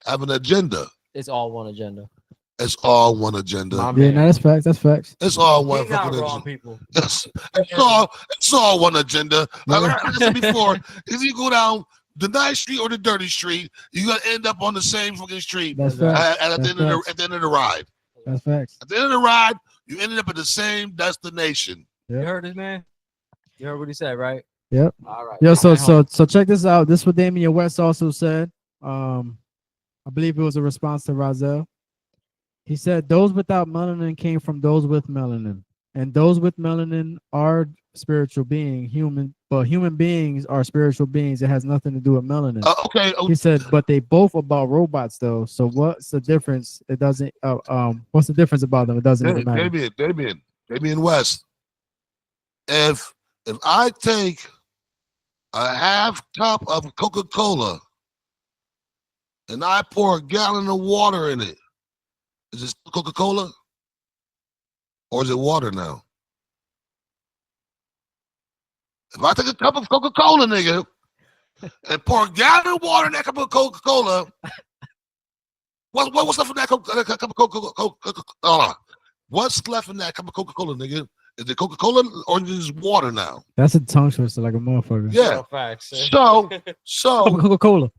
have an agenda. It's all one agenda. It's all one agenda. My yeah, man. no, that's facts. That's facts. It's all one He's not fucking wrong, agenda. people. It's all one agenda. Like Yeah. I said before, if you go down the nice street or the dirty street, you're gonna end up on the same fucking street That's Exactly. facts. at the That's end of facts. at the end of the ride. That's facts. At the end of the ride, you ended up at the same destination. You heard this man? You heard what he said, right? Yep. All right. Yo, Take that home. so check this out. This is what Damian West also said. I believe it was a response to Razel. He said, those without melanin came from those with melanin. And those with melanin are spiritual being, but human beings are spiritual beings. It has nothing to do with melanin. Okay. He said, but they both about robots though. So what's the difference? It doesn't what's the difference about them? It doesn't even matter. Damian West. If I take a half cup of Coca-Cola and I pour a gallon of water in it, is it still Coca-Cola? Or is it water now? If I take a cup of Coca-Cola, nigga, and pour a gallon of water in that cup of Coca-Cola, what's left in that cup of Coca-Cola? What's left in that cup of Coca-Cola, nigga? Is it Coca-Cola or is it water now? That's a tongue twister like a motherfucker. Yeah. No facts. So Coca-Cola.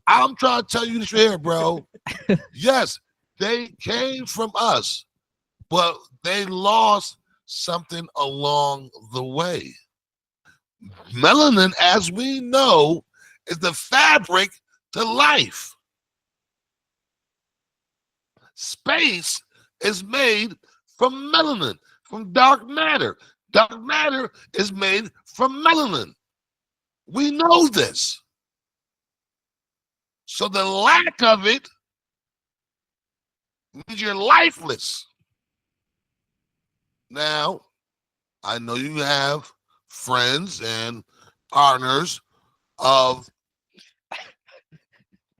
I'm trying to tell you this right here, bro. Yes, they came from us, but they lost something along the way. Melanin, as we know, is the fabric to life. Space is made from melanin, from dark matter. Dark matter is made from melanin. We know this. So the lack of it means you're lifeless. Now, I know you have friends and partners of.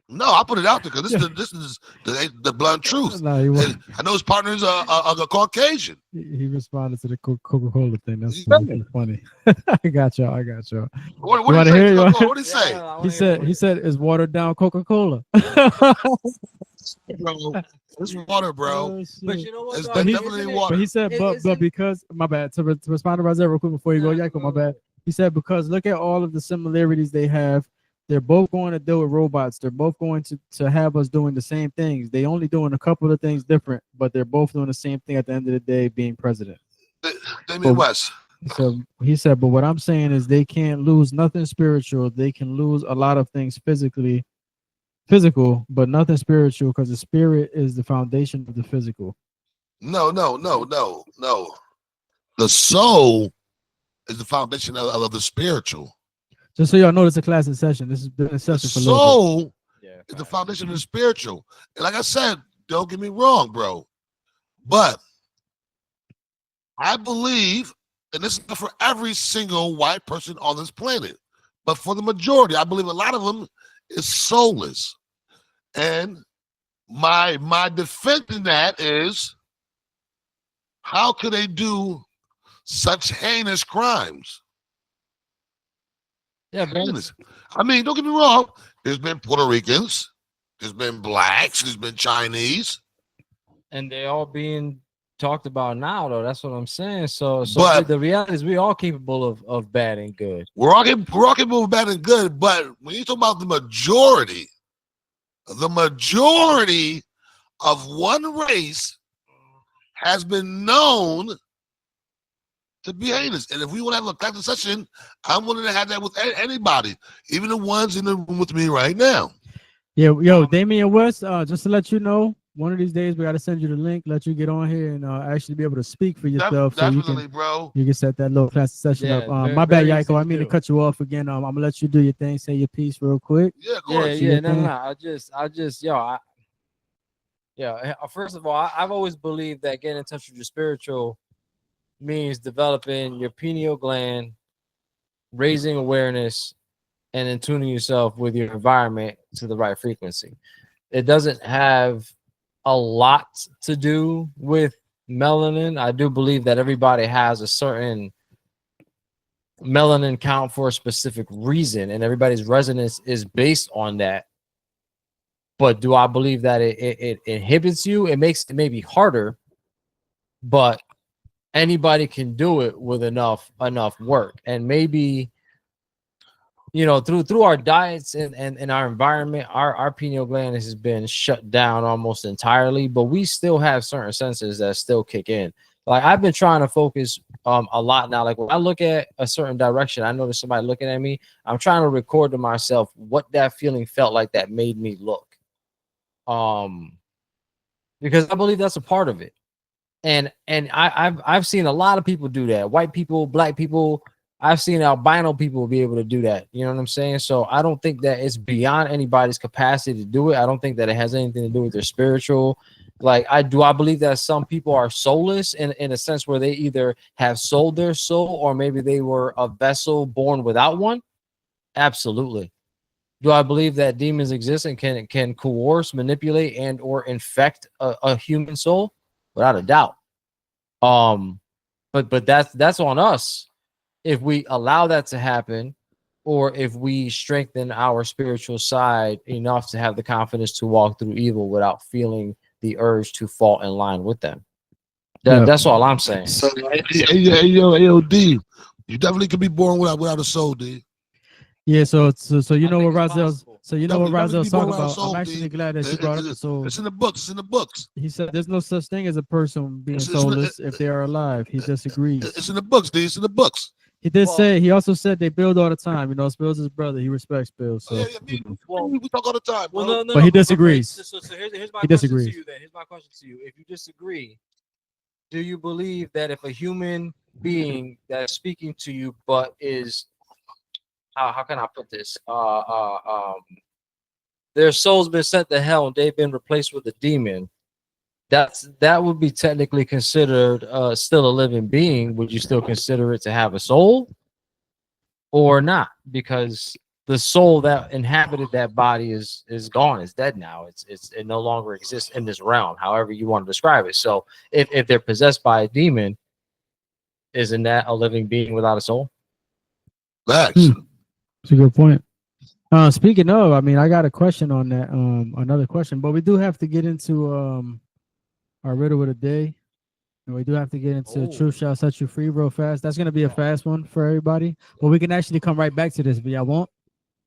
No, I put it out there because this is the blunt truth. No, he wasn't. And I know his partners are Caucasian. He responded to the Coca-Cola thing. That's Yeah. funny. I got y'all. What You wanna did he hear say? it? What did he say? He said it's watered down Coca-Cola. Bro, it's water, bro. Oh, But shit. you know what? It's though? definitely Isn't it- water. But he said, but Isn't- because my bad to respond to Razel real quick before you go, Yako, my bad. He said because look at all of the similarities they have. They're both going to deal with robots. They're both going to have us doing the same things. They only doing a couple of things different, but they're both doing the same thing at the end of the day, being president. Damian West. So he said, but what I'm saying is they can't lose nothing spiritual. They can lose a lot of things physically physical, but nothing spiritual, because the spirit is the foundation of the physical. No. The soul is the foundation of the spiritual. Just so y'all know, it's a class session. This has been a The session for a little bit. soul Yeah, is the foundation of the spiritual. And like I said, don't get me wrong, bro. But I believe, and this is not for every single white person on this planet, but for the majority, I believe a lot of them is soulless. And my defense in that is, how could they do such heinous crimes? yeah, man. Heinous. I mean, don't get me wrong. There's been Puerto Ricans, there's been blacks, there's been Chinese. And they all being talked about now, though. That's what I'm saying. So But- the reality is, we all capable of bad and good. We're all capable of bad and good, but when you talk about the majority of one race has been known to be heinous. And if we want to have a class session, I'm willing to have that with anybody, even the ones in the room with me right now. Yeah, yo, Damian West, just to let you know, one of these days we got to send you the link, let you get on here and actually be able to speak for yourself, so Definitely, bro. you can set that little class session Yeah, up. very- My bad, very easy Yaiko. I to mean to do. cut you off again. I'm gonna let you do your thing, say your piece real quick. Yeah, of Yeah, course. yeah, your no, thing. no. First of all, I've always believed that getting in touch with your spiritual means developing your pineal gland, raising awareness, and then tuning yourself with your environment to the right frequency. It doesn't have a lot to do with melanin. I do believe that everybody has a certain melanin count for a specific reason, and everybody's resonance is based on that. But do I believe that it inhibits you? It makes it maybe harder, but anybody can do it with enough work. And maybe, through our diets and our environment, our pineal gland has been shut down almost entirely, but we still have certain senses that still kick in. Like, I've been trying to focus a lot now. Like, when I look at a certain direction, I notice somebody looking at me, I'm trying to record to myself what that feeling felt like that made me look. Because I believe that's a part of it. And I've seen a lot of people do that. White people, black people. I've seen albino people be able to do that. You know what I'm saying? So I don't think that it's beyond anybody's capacity to do it. I don't think that it has anything to do with their spiritual. Like, I believe that some people are soulless in a sense where they either have sold their soul, or maybe they were a vessel born without one. Absolutely. Do I believe that demons exist and can coerce, manipulate, and or infect a human soul? Without a doubt. But that's on us if we allow that to happen, or if we strengthen our spiritual side enough to have the confidence to walk through evil without feeling the urge to fall in line with them. That's all I'm saying. So, hey, D, you definitely could be born without a soul, D. Yeah, so you I know think what it's Razel's possible. so you know what Definitely Razel's talking people around about. soul, I'm actually D. glad that you brought up the soul. It's in the books. It's in the books. He said there's no such thing as a person being It's- soulless if they are alive. He disagrees. It's in the books, D. It's in the books. He did Well- say, he also said they build all the time. Spill's his brother. He respects Bill. So, Yeah, we talk all the time, bro. But he disagrees. So here's my He question disagrees. to you then. Here's my question to you. If you disagree, do you believe that if a human being that's speaking to you but is how can I put this? Their soul's been sent to hell and they've been replaced with a demon, that would be technically considered still a living being. Would you still consider it to have a soul or not? Because the soul that inhabited that body is gone, is dead now. It no longer exists in this realm, however you want to describe it. So if they're possessed by a demon, isn't that a living being without a soul? Facts. That's a good point. Speaking of, I mean, I got a question on that. Another question, but we do have to get into our riddle of the day, and we do have to get into Truth Shall Set You Free real fast. That's gonna be a fast one for everybody, but we can actually come right back to this. But y'all won't.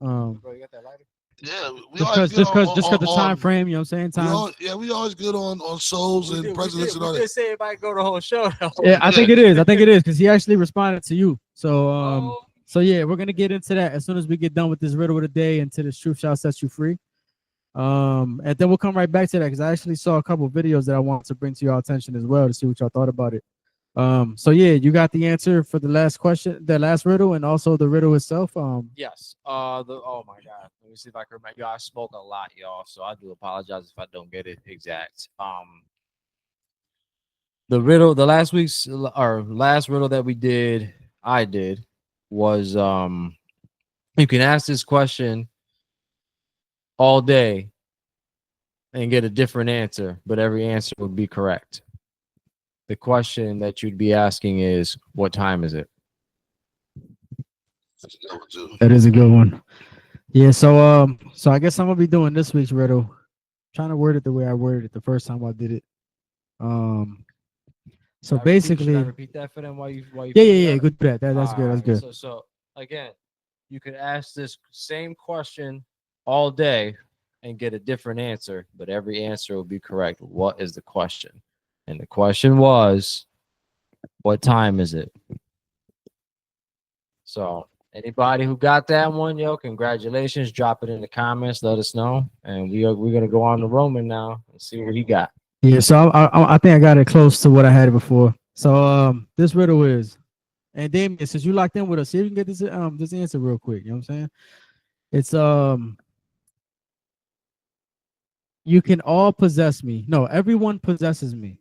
Bro, you got that lighter? Yeah, we Just always because good the time frame, you know what I'm saying? Time. we always good on souls and presidents and all We that. did say everybody go the whole show. Though. Yeah, I think it is. I think it is because he actually responded to you. So Oh. so yeah, we're gonna get into that as soon as we get done with this riddle of the day and to the Truth Shall Set You Free. And then we'll come right back to that because I actually saw a couple videos that I wanted to bring to your attention as well to see what y'all thought about it. So yeah, you got the answer for the last question, the last riddle, and also the riddle itself. Yes. Oh my God. Let me see if I can remember. Y'all, I spoke a lot, y'all. So I do apologize if I don't get it exact. The riddle, the last week's or last riddle that I did was you can ask this question all day and get a different answer, but every answer would be correct. The question that you'd be asking is, what time is it? That's a good one, too. That is a good one. Yeah, so I guess I'm gonna be doing this week's riddle. Trying to word it the way I worded it the first time I did it. So Should I basically, repeat that for them while you yeah, figure it out? good. That's good. That's good. So again, you could ask this same question all day and get a different answer, but every answer will be correct. What is the question? And the question was, what time is it? So anybody who got that one, yo, congratulations. Drop it in the comments. Let us know. And we're gonna go on to Roman now and see what he got. Yeah, so I think I got it close to what I had it before. So this riddle is, and Damien, since you locked in with us, see if you can get this answer real quick. You know what I'm saying? It's you can all possess me. No, everyone possesses me.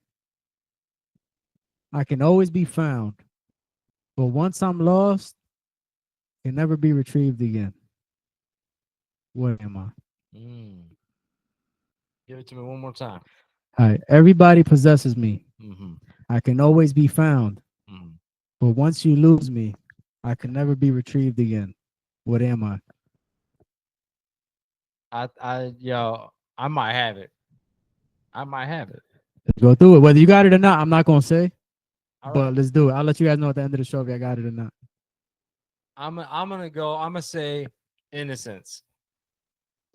I can always be found, but once I'm lost, can never be retrieved again. What am I? Give it to me one more time. All right, everybody possesses me. Mm-hmm. I can always be found, Mm-hmm. but once you lose me, I can never be retrieved again. What am I? I might have it. Let's go through it. Whether you got it or not, I'm not gonna say. All But right. let's do it. I'll let you guys know at the end of the show if I got it or not. I'm gonna say innocence.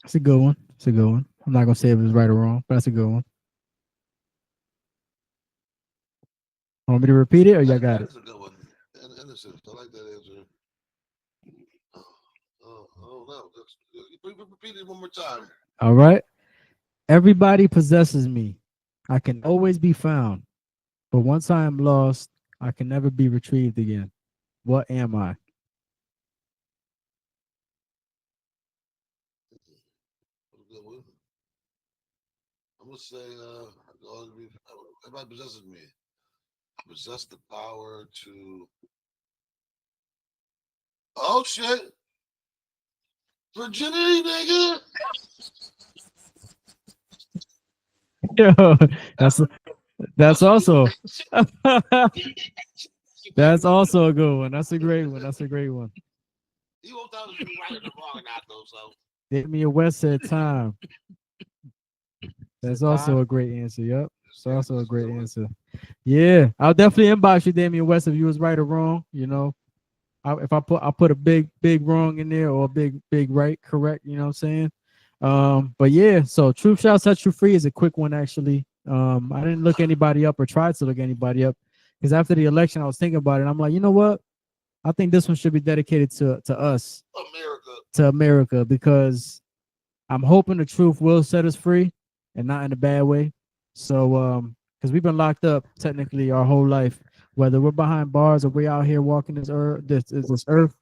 That's a good one. It's a good one. I'm not gonna say if it was right or wrong, but that's a good one. Want me to repeat it or y'all got it? That's a good one. Innocent. I like that answer. Oh no. Repeat it one more time. All right. Everybody possesses me. I can always be found, but once I am lost, I can never be retrieved again. What am I? I'm gonna say everybody possesses me. I possess the power to. Oh shit! Virginity, nigga. Yo, that's also that's also a good one. That's a great one. That's a great one. You won't tell us if you're right or wrong or not, though. So. Damien West said time. That's also a great answer. Yep. It's also a great answer. Yeah, I'll definitely inbox you, Damien West, if you was right or wrong. You know, I'll put a big wrong in there or a big right correct. You know what I'm saying? But yeah, so truth shall set you free is a quick one actually. I didn't look anybody up or try to look anybody up because after the election I was thinking about it. I'm like, you know what? I think this one should be dedicated to us, America, because I'm hoping the truth will set us free and not in a bad way. So because we've been locked up technically our whole life, whether we're behind bars or we're out here walking this earth, this earth.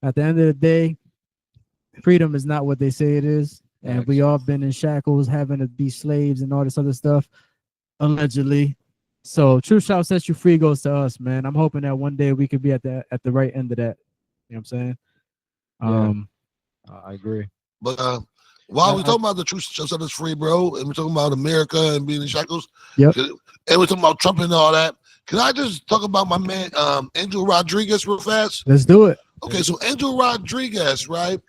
At the end of the day, freedom is not what they say it is. And we all been in shackles, having to be slaves and all this other stuff, allegedly. So truth shall set you free goes to us, man. I'm hoping that one day we could be at the right end of that. You know what I'm saying? I agree. But while we're talking about the truth shall set us free, bro, and we're talking about America and being in shackles, yep. And we're talking about Trump and all that, can I just talk about my man Angel Rodriguez real fast? Let's do it. Okay, so Angel Rodriguez, right,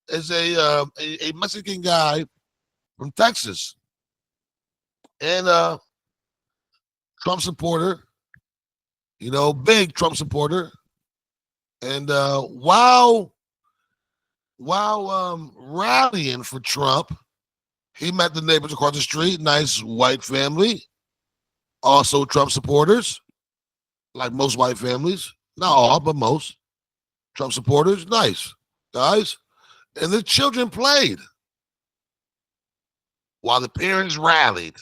is a Mexican guy from Texas, and Trump supporter, you know, big Trump supporter, and while rallying for Trump, he met the neighbors across the street, nice white family, also Trump supporters, like most white families, not all, but most Trump supporters, nice guys, and the children played. while the parents rallied.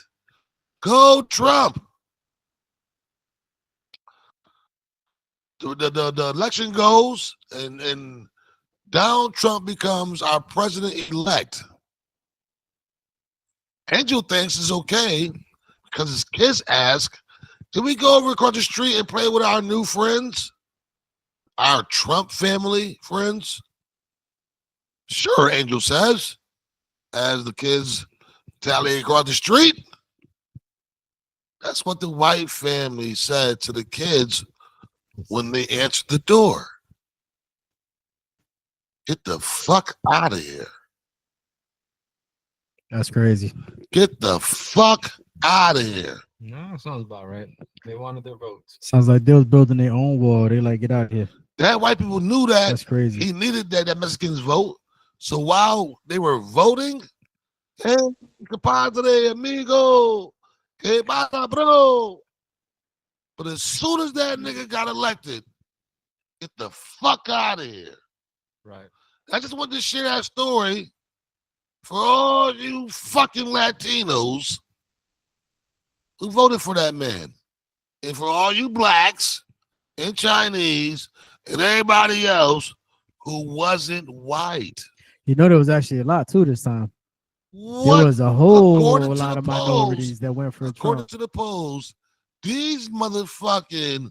Go Trump. The election goes, and Donald Trump becomes our president-elect. Angel thinks it's okay because his kids ask, can we go over across the street and play with our new friends? Our Trump family friends? Sure, Angel says, as the kids tally across the street. That's what the white family said to the kids when they answered the door. Get the fuck out of here. That's crazy. Get the fuck out of here. No, sounds about right. They wanted their votes. Sounds like they was building their own wall. They like, get out of here. That white people knew that. That's crazy. He needed that Mexicans vote. So while they were voting, hey, compadre, amigo, que pasa, bro. But as soon as that nigga got elected, get the fuck out of here. Right. I just wanted to share that story for all you fucking Latinos who voted for that man. And for all you blacks and Chinese and everybody else who wasn't white. You know, there was actually a lot too this time. What? There was a whole According to lot the of polls, minorities that went for According Trump. to the polls, these motherfucking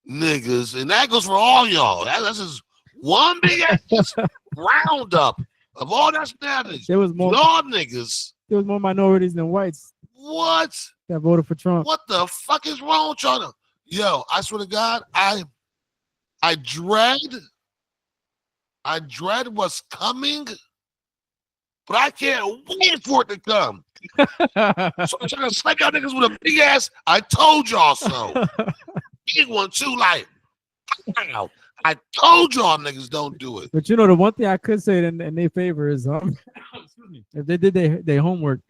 niggas, and that goes for all y'all. That's just one big ass roundup of all nationalities. There was more. Y'all niggas. There was more minorities than whites What? that voted for Trump. What the fuck is wrong with y'all? Yo, I swear to God, I dread what's coming, but I can't wait for it to come. So I'm trying to slap y'all niggas with a big ass, I told y'all so. Big one too, like, wow. I told y'all niggas don't do it. But you know, the one thing I could say in their favor is if they did their homework,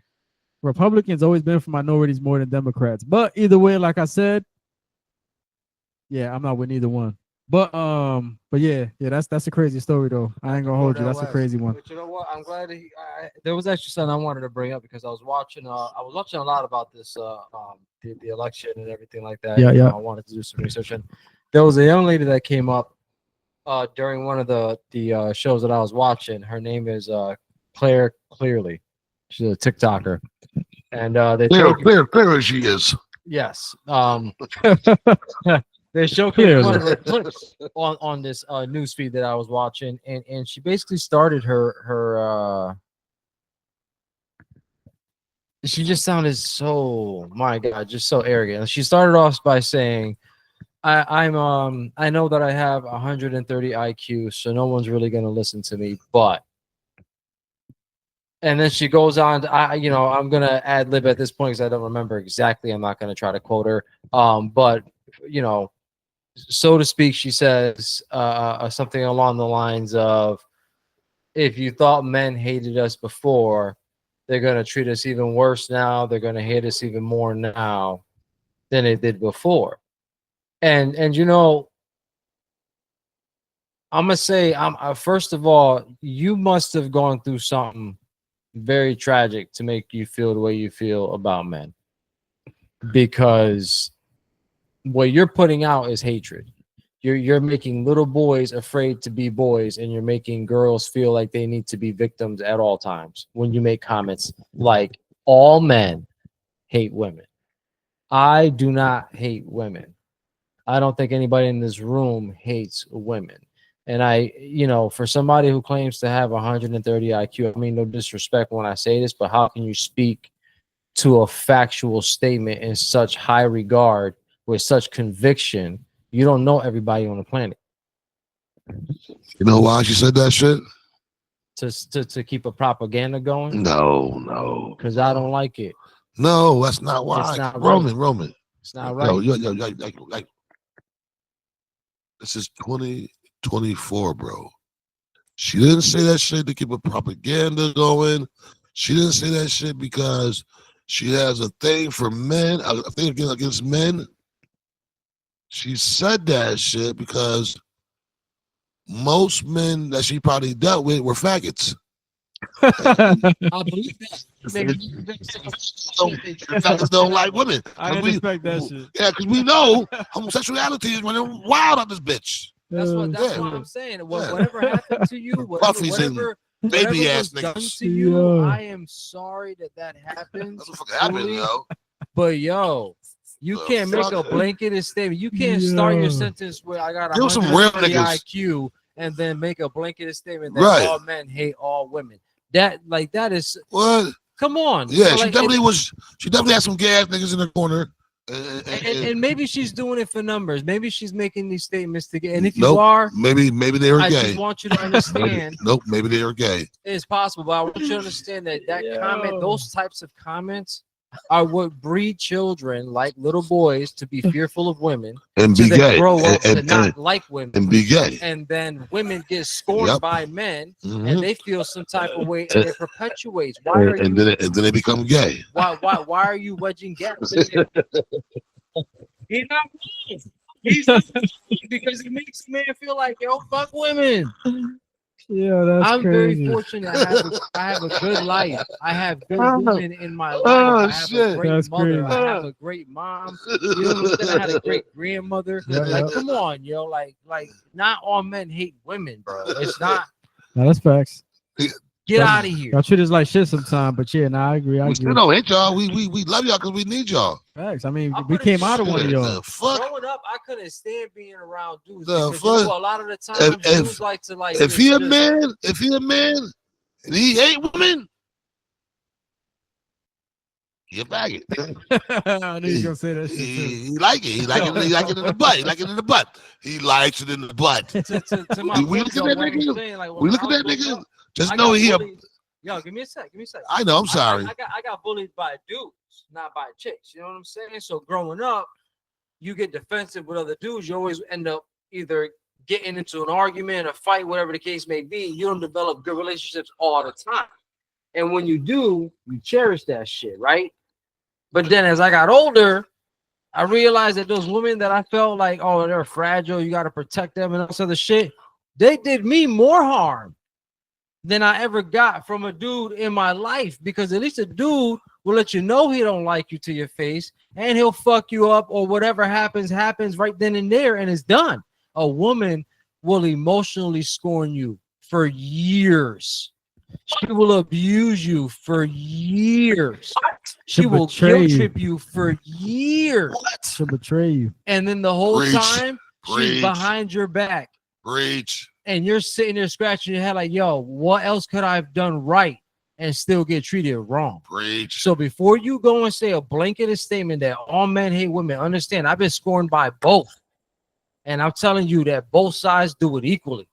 Republicans always been for minorities more than Democrats. But either way, like I said, yeah, I'm not with either one. But yeah, that's a crazy story though. I ain't gonna hold you. That's a crazy one. But you know what? I'm glad there was actually something I wanted to bring up because I was watching a lot about this the election and everything like that. Yeah, You know, yeah. I wanted to do some research, and there was a young lady that came up during one of the shows that I was watching. Her name is Claire Clearly. She's a TikToker, and they Clear as she is. yes. They showcased one of her clips on this news feed that I was watching, and she basically started her she just sounded so, my God, just so arrogant. She started off by saying, I know that I have 130 IQ, so no one's really gonna listen to me, but. And then she goes on to, I'm gonna ad lib at this point because I don't remember exactly. I'm not gonna try to quote her. But so to speak, she says something along the lines of, if you thought men hated us before, they're going to treat us even worse now. They're going to hate us even more now than they did before. And I'm going to say, first of all, you must have gone through something very tragic to make you feel the way you feel about men. Because what you're putting out is hatred. You're making little boys afraid to be boys, and you're making girls feel like they need to be victims at all times when you make comments like all men hate women. I do not hate women. I don't think anybody in this room hates women. And for somebody who claims to have 130 IQ, I mean, no disrespect when I say this, but how can you speak to a factual statement in such high regard with such conviction? You don't know everybody on the planet. You know why she said that shit? To keep a propaganda going? No. Because I don't like it. No, that's not why. It's not Roman. It's not right. Yo, this is 2024, bro. She didn't say that shit to keep a propaganda going. She didn't say that shit because she has a thing for men, a thing against men. She said that shit because most men that she probably dealt with were faggots. I believe that. Fellas don't like women. I didn't expect that shit. Yeah, because we know homosexuality is running wild on this bitch. That's what Yeah. I'm saying. Yeah. Whatever happened to you, Puffies and whatever baby was ass done niggas. to you, Yeah. I am sorry that happened. That's what fucking happened, truly. yo. But yo, you The can't make a fuck? blanketed statement. You can't start your Yeah. sentence where I got Give us some real 130 niggas. IQ and then make a blanketed statement that Right. all men hate all women. That is What? come on. Yeah, So, she like, definitely was. She definitely had some gay ass niggas in the corner. and maybe she's doing it for numbers. Maybe she's making these statements to get. And if you Nope. are, maybe they were I gay. just want you to understand. Nope, maybe they were gay. It's possible, but I want you to understand that comment, Yo. those types of comments are what breed children like little boys to be fearful of women, And to be then gay. grow up to And not like women, and be gay. and then women get scorned Yep. by men, Mhm. and they feel some type of way, and it perpetuates. Why are And you? then they become gay. Why are you wedging gaps? In there? He's not wrong. He's not wrong because it makes a man feel like, yo, fuck women. Yeah, that's I'm crazy. very fortunate. I have a good life. I have good women in my life. Oh, I have a shit. great That's mother. crazy. I have a great mom. You know what I'm saying? I had a great grandmother. Yeah, Like, yeah. come on, yo. Like, not all men hate women, bro. It's not. No, that's facts. Get out of here. Y'all treat us like shit sometimes, but yeah, nah, I agree. I We agree. still don't hate y'all. We love y'all because we need y'all. Facts. I mean, I'll we put it came out of one of Shit, y'all. the fuck? Growing up, I couldn't stand being around dudes The because you know, fuck? a lot of the times If- dudes like to like. If he a just- man, and he hate women, you bag it. I knew you was gonna say that shit too. He like it. He like it. He like it in the butt. He like it in the butt. He likes it in the butt. to my We point, look at though, that what I'm nigga. saying, like, when We look I at that was growing nigga. up, Just I know got he a. bullied. Yo, give me a sec. I know. I'm sorry. I got bullied by dudes, not by chicks. You know what I'm saying? So growing up, you get defensive with other dudes. You always end up either getting into an argument, a fight, whatever the case may be. You don't develop good relationships all the time. And when you do, you cherish that shit, right? But then as I got older, I realized that those women that I felt like, oh, they're fragile, you got to protect them and all this other shit, they did me more harm than I ever got from a dude in my life, because at least a dude will let you know he don't like you to your face, and he'll fuck you up, or whatever happens right then and there, and it's done. A woman will emotionally scorn you for years. She will abuse you for years. She will betray guilt you. trip you for years. She'll betray you. And then the whole Preach. time she's Preach. behind your back. Preach. And you're sitting there scratching your head like, yo, what else could I have done right and still get treated wrong? Preach. So before you go and say a blanketed statement that all men hate women, understand I've been scorned by both. And I'm telling you that both sides do it equally.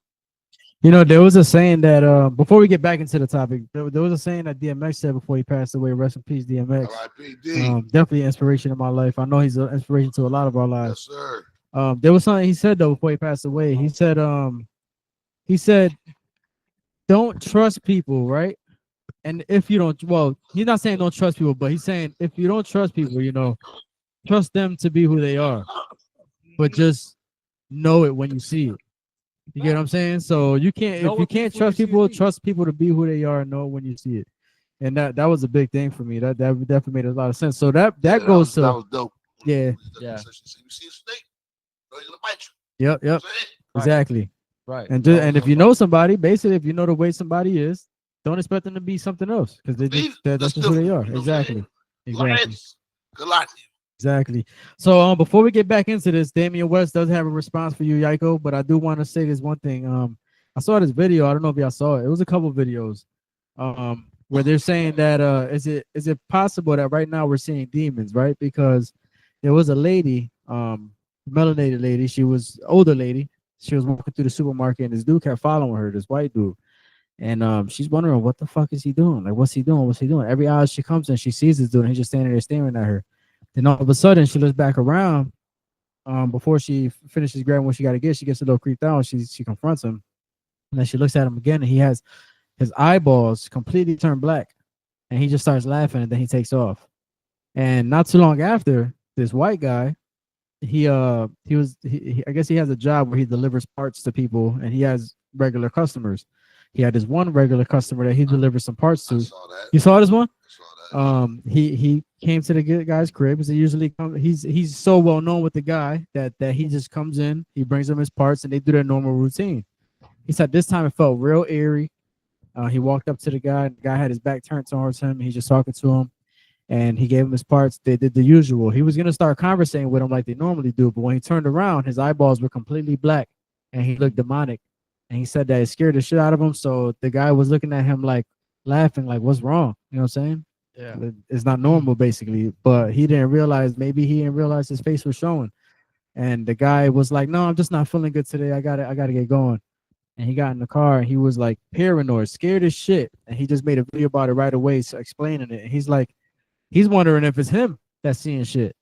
You know, there was a saying that before we get back into the topic, there was a saying that DMX said before he passed away. Rest in peace, DMX. R.I.P.D. Definitely an inspiration in my life. I know he's an inspiration to a lot of our lives. Yes, sir. There was something he said though before he passed away. He said, don't trust people, right? And if you don't, well, he's not saying don't trust people, but he's saying if you don't trust people, you know, trust them to be who they are, but just know it when you see it. You get what I'm saying? So you can't, Know if you it can't before you trust see it people, be. trust people to be who they are and know it when you see it. And that was a big thing for me. That definitely made a lot of sense. So that Yeah, goes that to was dope. yeah. Yeah. You see a snake, he's gonna bite you. Yep, That's it. Right. exactly. Right. And if you know somebody, basically, if you know the way somebody is, don't expect them to be something else because that's just who they are. Exactly. Exactly. Good luck to you. Exactly. So before we get back into this, Damian West does have a response for you, Yaiko, but I do want to say this one thing. I saw this video. I don't know if y'all saw it. It was a couple videos where they're saying that is it possible that right now we're seeing demons, right? Because there was a lady, melanated lady, she was older lady. She was walking through the supermarket and this dude kept following her, this white dude. And she's wondering what the fuck is he doing? Like, what's he doing? What's he doing? Every hour she comes in, she sees this dude and he's just standing there staring at her. Then all of a sudden she looks back around before she finishes grabbing what she got to get. She gets a little creeped out. She confronts him. And then she looks at him again and he has his eyeballs completely turned black. And he just starts laughing and then he takes off. And not too long after, this white guy, I guess he has a job where he delivers parts to people and he has regular customers. He had this one regular customer that he delivered some parts I to. saw that. You saw this one? I saw that. He came to the guy's crib. He usually come. He's so well known with the guy that he just comes in. He brings him his parts, and they do their normal routine. He said this time it felt real eerie. He walked up to the guy. The guy had his back turned towards him. He's just talking to him, and he gave him his parts. They did the usual. He was gonna start conversating with him like they normally do, but when he turned around, his eyeballs were completely black, and he looked demonic. And he said that it scared the shit out of him. So the guy was looking at him like laughing, like, "What's wrong?" You know what I'm saying? Yeah. It's not normal, basically. But he didn't realize. Maybe he didn't realize his face was showing. And the guy was like, "No, I'm just not feeling good today. I gotta get going." And he got in the car and he was like paranoid, scared as shit. And he just made a video about it right away, so explaining it. And he's like, he's wondering if it's him that's seeing shit.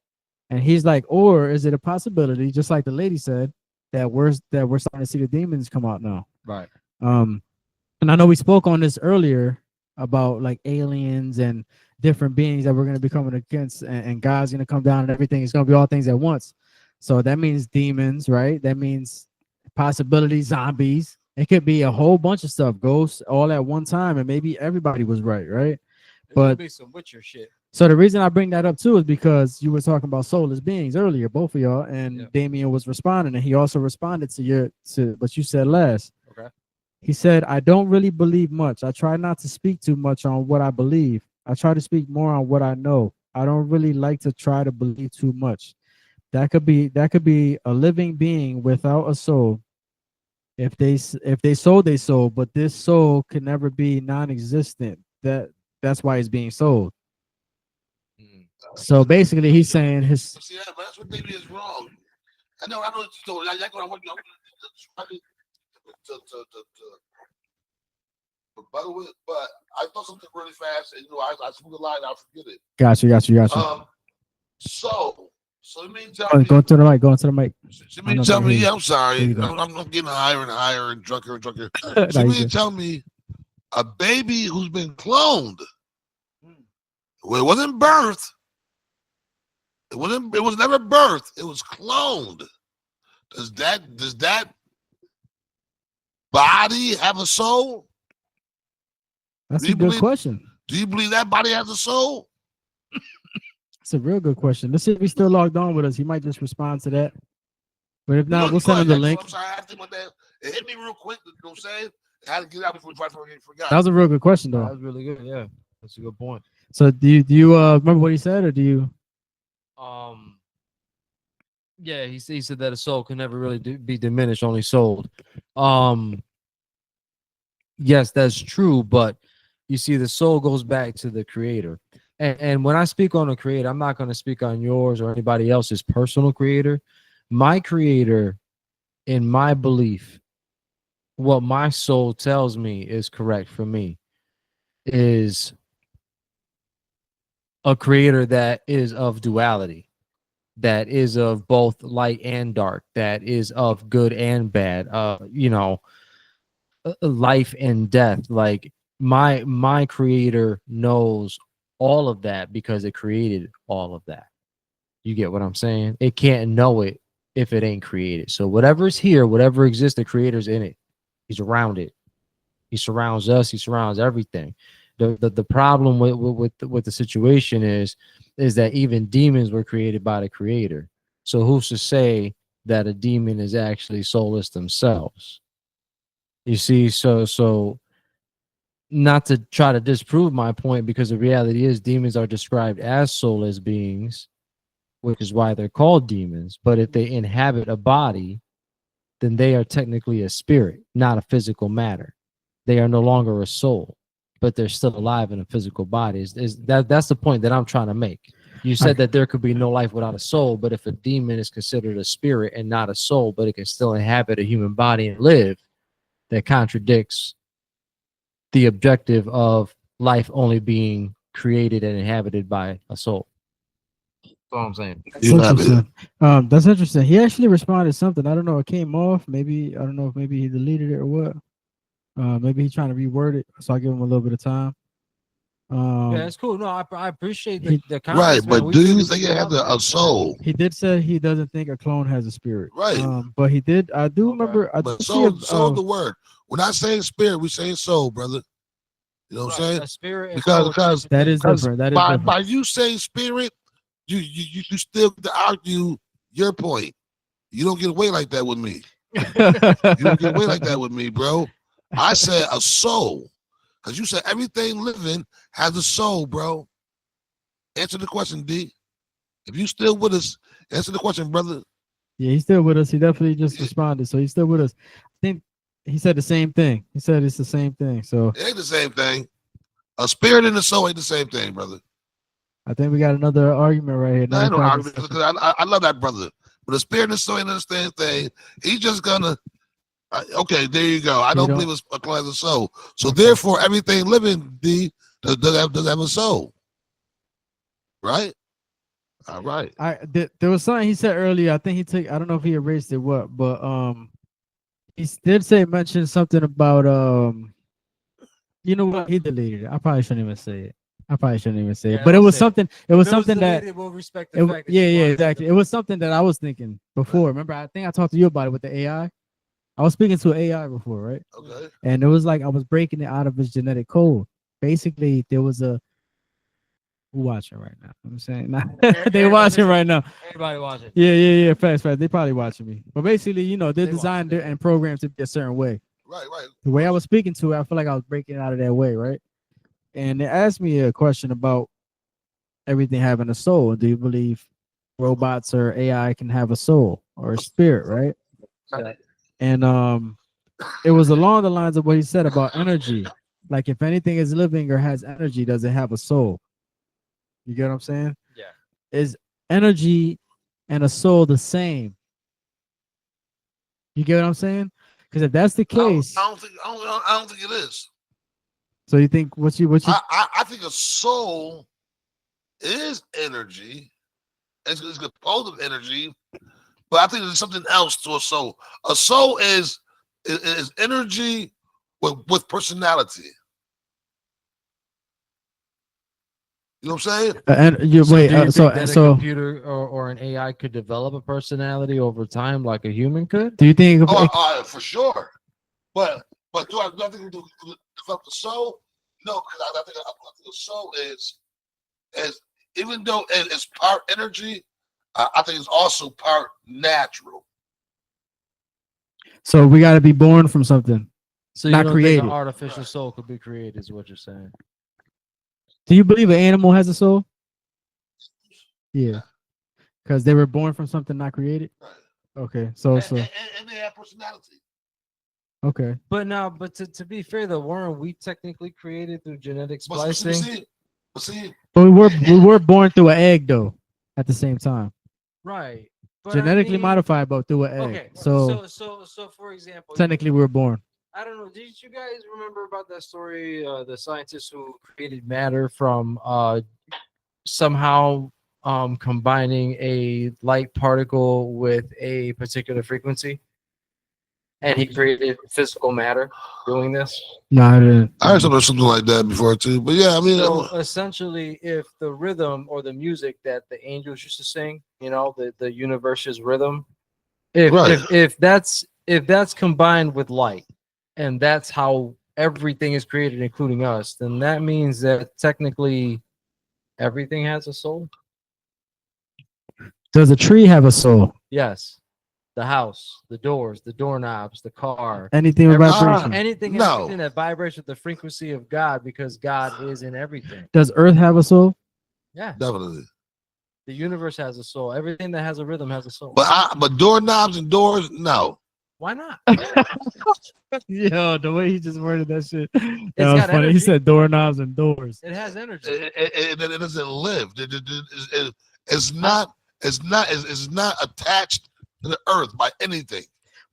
And he's like, or is it a possibility, just like the lady said, that we're starting to see the demons come out now? Right. And I know we spoke on this earlier about like aliens and different beings that we're going to be coming against, and God's going to come down and everything. It's going to be all things at once. So that means demons, right? That means possibility zombies. It could be a whole bunch of stuff, ghosts, all at one time, and maybe everybody was right? But be some Witcher shit. so the reason I bring that up too is because you were talking about soulless beings earlier, both of y'all, and Damien was responding, and he also responded to what you said last. Okay. He said, "I don't really believe much. I try not to speak too much on what I believe. I try to speak more on what I know. I don't really like to try to believe too much. That could be a living being without a soul. If they sold, they sold, but this soul can never be non-existent. That's why it's being sold." So basically, he's saying his. See, that's what they do is wrong. I know. So I like what I want to. By the way, but I thought something really fast, and I spoke a line, I'll forget it. Got you. So let me tell you. Go to the mic. Go into the mic. So let me tell me. I'm sorry. There you go. I'm getting higher and higher and drunker and drunker. No, So you let me good. tell me, a baby who's been cloned. Well, it wasn't birthed. It was never birthed. It was cloned. Does that body have a soul? That's Do a you good believe- question. Do you believe that body has a soul? It's a real good question. Let's see if he's still logged on with us. He might just respond to that. But if not, we'll send him the link. I'm sorry, I have to think about that. It hit me real quick. You know what I'm saying? I had to get out before I forgot. That was a real good question, That though. was really good. Yeah, that's a good point. So do you remember what he said, or do you? Yeah, he said that a soul can never really be diminished, only sold. Yes, that's true, but you see, the soul goes back to the creator. And when I speak on a creator, I'm not going to speak on yours or anybody else's personal creator. My creator, in my belief, what my soul tells me is correct for me, is a creator that is of duality, that is of both light and dark, that is of good and bad, life and death. Like my creator knows all of that because it created all of that. You get what I'm saying? It can't know it if it ain't created. So whatever's here, whatever exists, the creator's in it. He's around it. He surrounds us. He surrounds everything. The problem with the situation is that even demons were created by the creator. So who's to say that a demon is actually soulless themselves? You see, so not to try to disprove my point, because the reality is demons are described as soulless beings, which is why they're called demons. But if they inhabit a body, then they are technically a spirit, not a physical matter. They are no longer a soul, but they're still alive in a physical body. That's the point that I'm trying to make. You said that there could be no life without a soul, but if a demon is considered a spirit and not a soul, but it can still inhabit a human body and live, that contradicts the objective of life only being created and inhabited by a soul. That's all I'm saying. That's interesting. He actually responded something. I don't know. It came off. Maybe I don't know if maybe he deleted it or what. Maybe he's trying to reword it, so I give him a little bit of time. Yeah, that's cool. No, I appreciate the Right, comments, man. but We do you really think do it has love a soul? He did say he doesn't think a clone has a spirit. Right. But he did. I do Okay. remember. I But did see soul the word. We're not saying spirit, we're saying soul, brother. You know what I'm saying? A spirit and Because soul because That is because different. That is by different. you saying spirit, you still get to argue your point. You don't get away like that with me. You don't get away like that with me, bro. I said a soul. Because you said everything living has a soul, bro. Answer the question, D. If you still with us, answer the question, brother. Yeah, he's still with us. He definitely just responded, so he's still with us. I think he said the same thing. He said it's the same thing. So It ain't the same thing. A spirit and a soul ain't the same thing, brother. I think we got another argument right here. No, I Another don't argue conversation. because I love that brother. But the spirit and the soul ain't the same thing. He's just gonna. Okay, there you go. I don't believe it's a class of soul. So therefore, everything living, D, does have a soul. Right? All right. There was something he said earlier. I think he took. I don't know if he erased it, but he did mention something about you know what? He deleted it. I probably shouldn't even say it. Yeah, But it don't was say it. something. It was If it was something that. deleted, we'll respect the It, fact that yeah, you yeah, wanted to exactly. delete It was something that I was thinking before. Remember, I think I talked to you about it with the AI. I was speaking to AI before, right? Okay. And it was like I was breaking it out of his genetic code. Basically, there was a who watching right now. I'm saying they watching right now. Everybody watching. Yeah. Fast. They probably watching me. But basically, you know, they're They designed watching. and programmed to be a certain way. Right. The way I was speaking to it, I feel like I was breaking it out of that way, right? And they asked me a question about everything having a soul. Do you believe robots or AI can have a soul or a spirit, right? Right. And it was along the lines of what he said about energy. Like if anything is living or has energy, does it have a soul? You get what I'm saying? Yeah. Is energy and a soul the same? You get what I'm saying? Because if that's the case, I don't think it is. so you think what you I think a soul is energy. It's composed of energy, but I think there's something else to a soul. A soul is energy with personality. You know what I'm saying? and you So wait, do you so think that a so computer or an AI could develop a personality over time like a human could? do you think For sure. But do I think to develop the soul? No, because I think the soul is even though it's part energy, I think it's also part natural. so we got to be born from something? So you Not don't created. think an artificial soul could be created is what you're saying? Do you believe an animal has a soul? Yeah, because they were born from something not created. Right. Okay, so And they have personality. okay. But to be fair though, weren't we technically created through genetic But splicing? But we were born through an egg though. At the same time, Right. But genetically I mean, modified, but through an egg. Okay. So So for example, technically, we were born. I don't know. Did you guys remember about that story? The scientists who created matter from somehow combining a light particle with a particular frequency, and he created physical matter doing this. No, I didn't. I heard something like that before too. But yeah, I mean, So essentially, if the rhythm or the music that the angels used to sing, you know, the universe's rhythm, if that's combined with light, and that's how everything is created, including us, then that means that technically everything has a soul. Does a tree have a soul? Yes, the house, the doors, the doorknobs, the car, Anything with everything, vibration? anything, No. everything that vibrates with the frequency of God, because God is in everything. Does Earth have a soul? Yeah, definitely. the universe has a soul. Everything that has a rhythm has a soul. But doorknobs and doors, no. Why not? Yo, the way he just worded that shit. That It's was got funny. He energy. said doorknobs and doors. It has energy. It doesn't live. It's not attached to the earth by anything.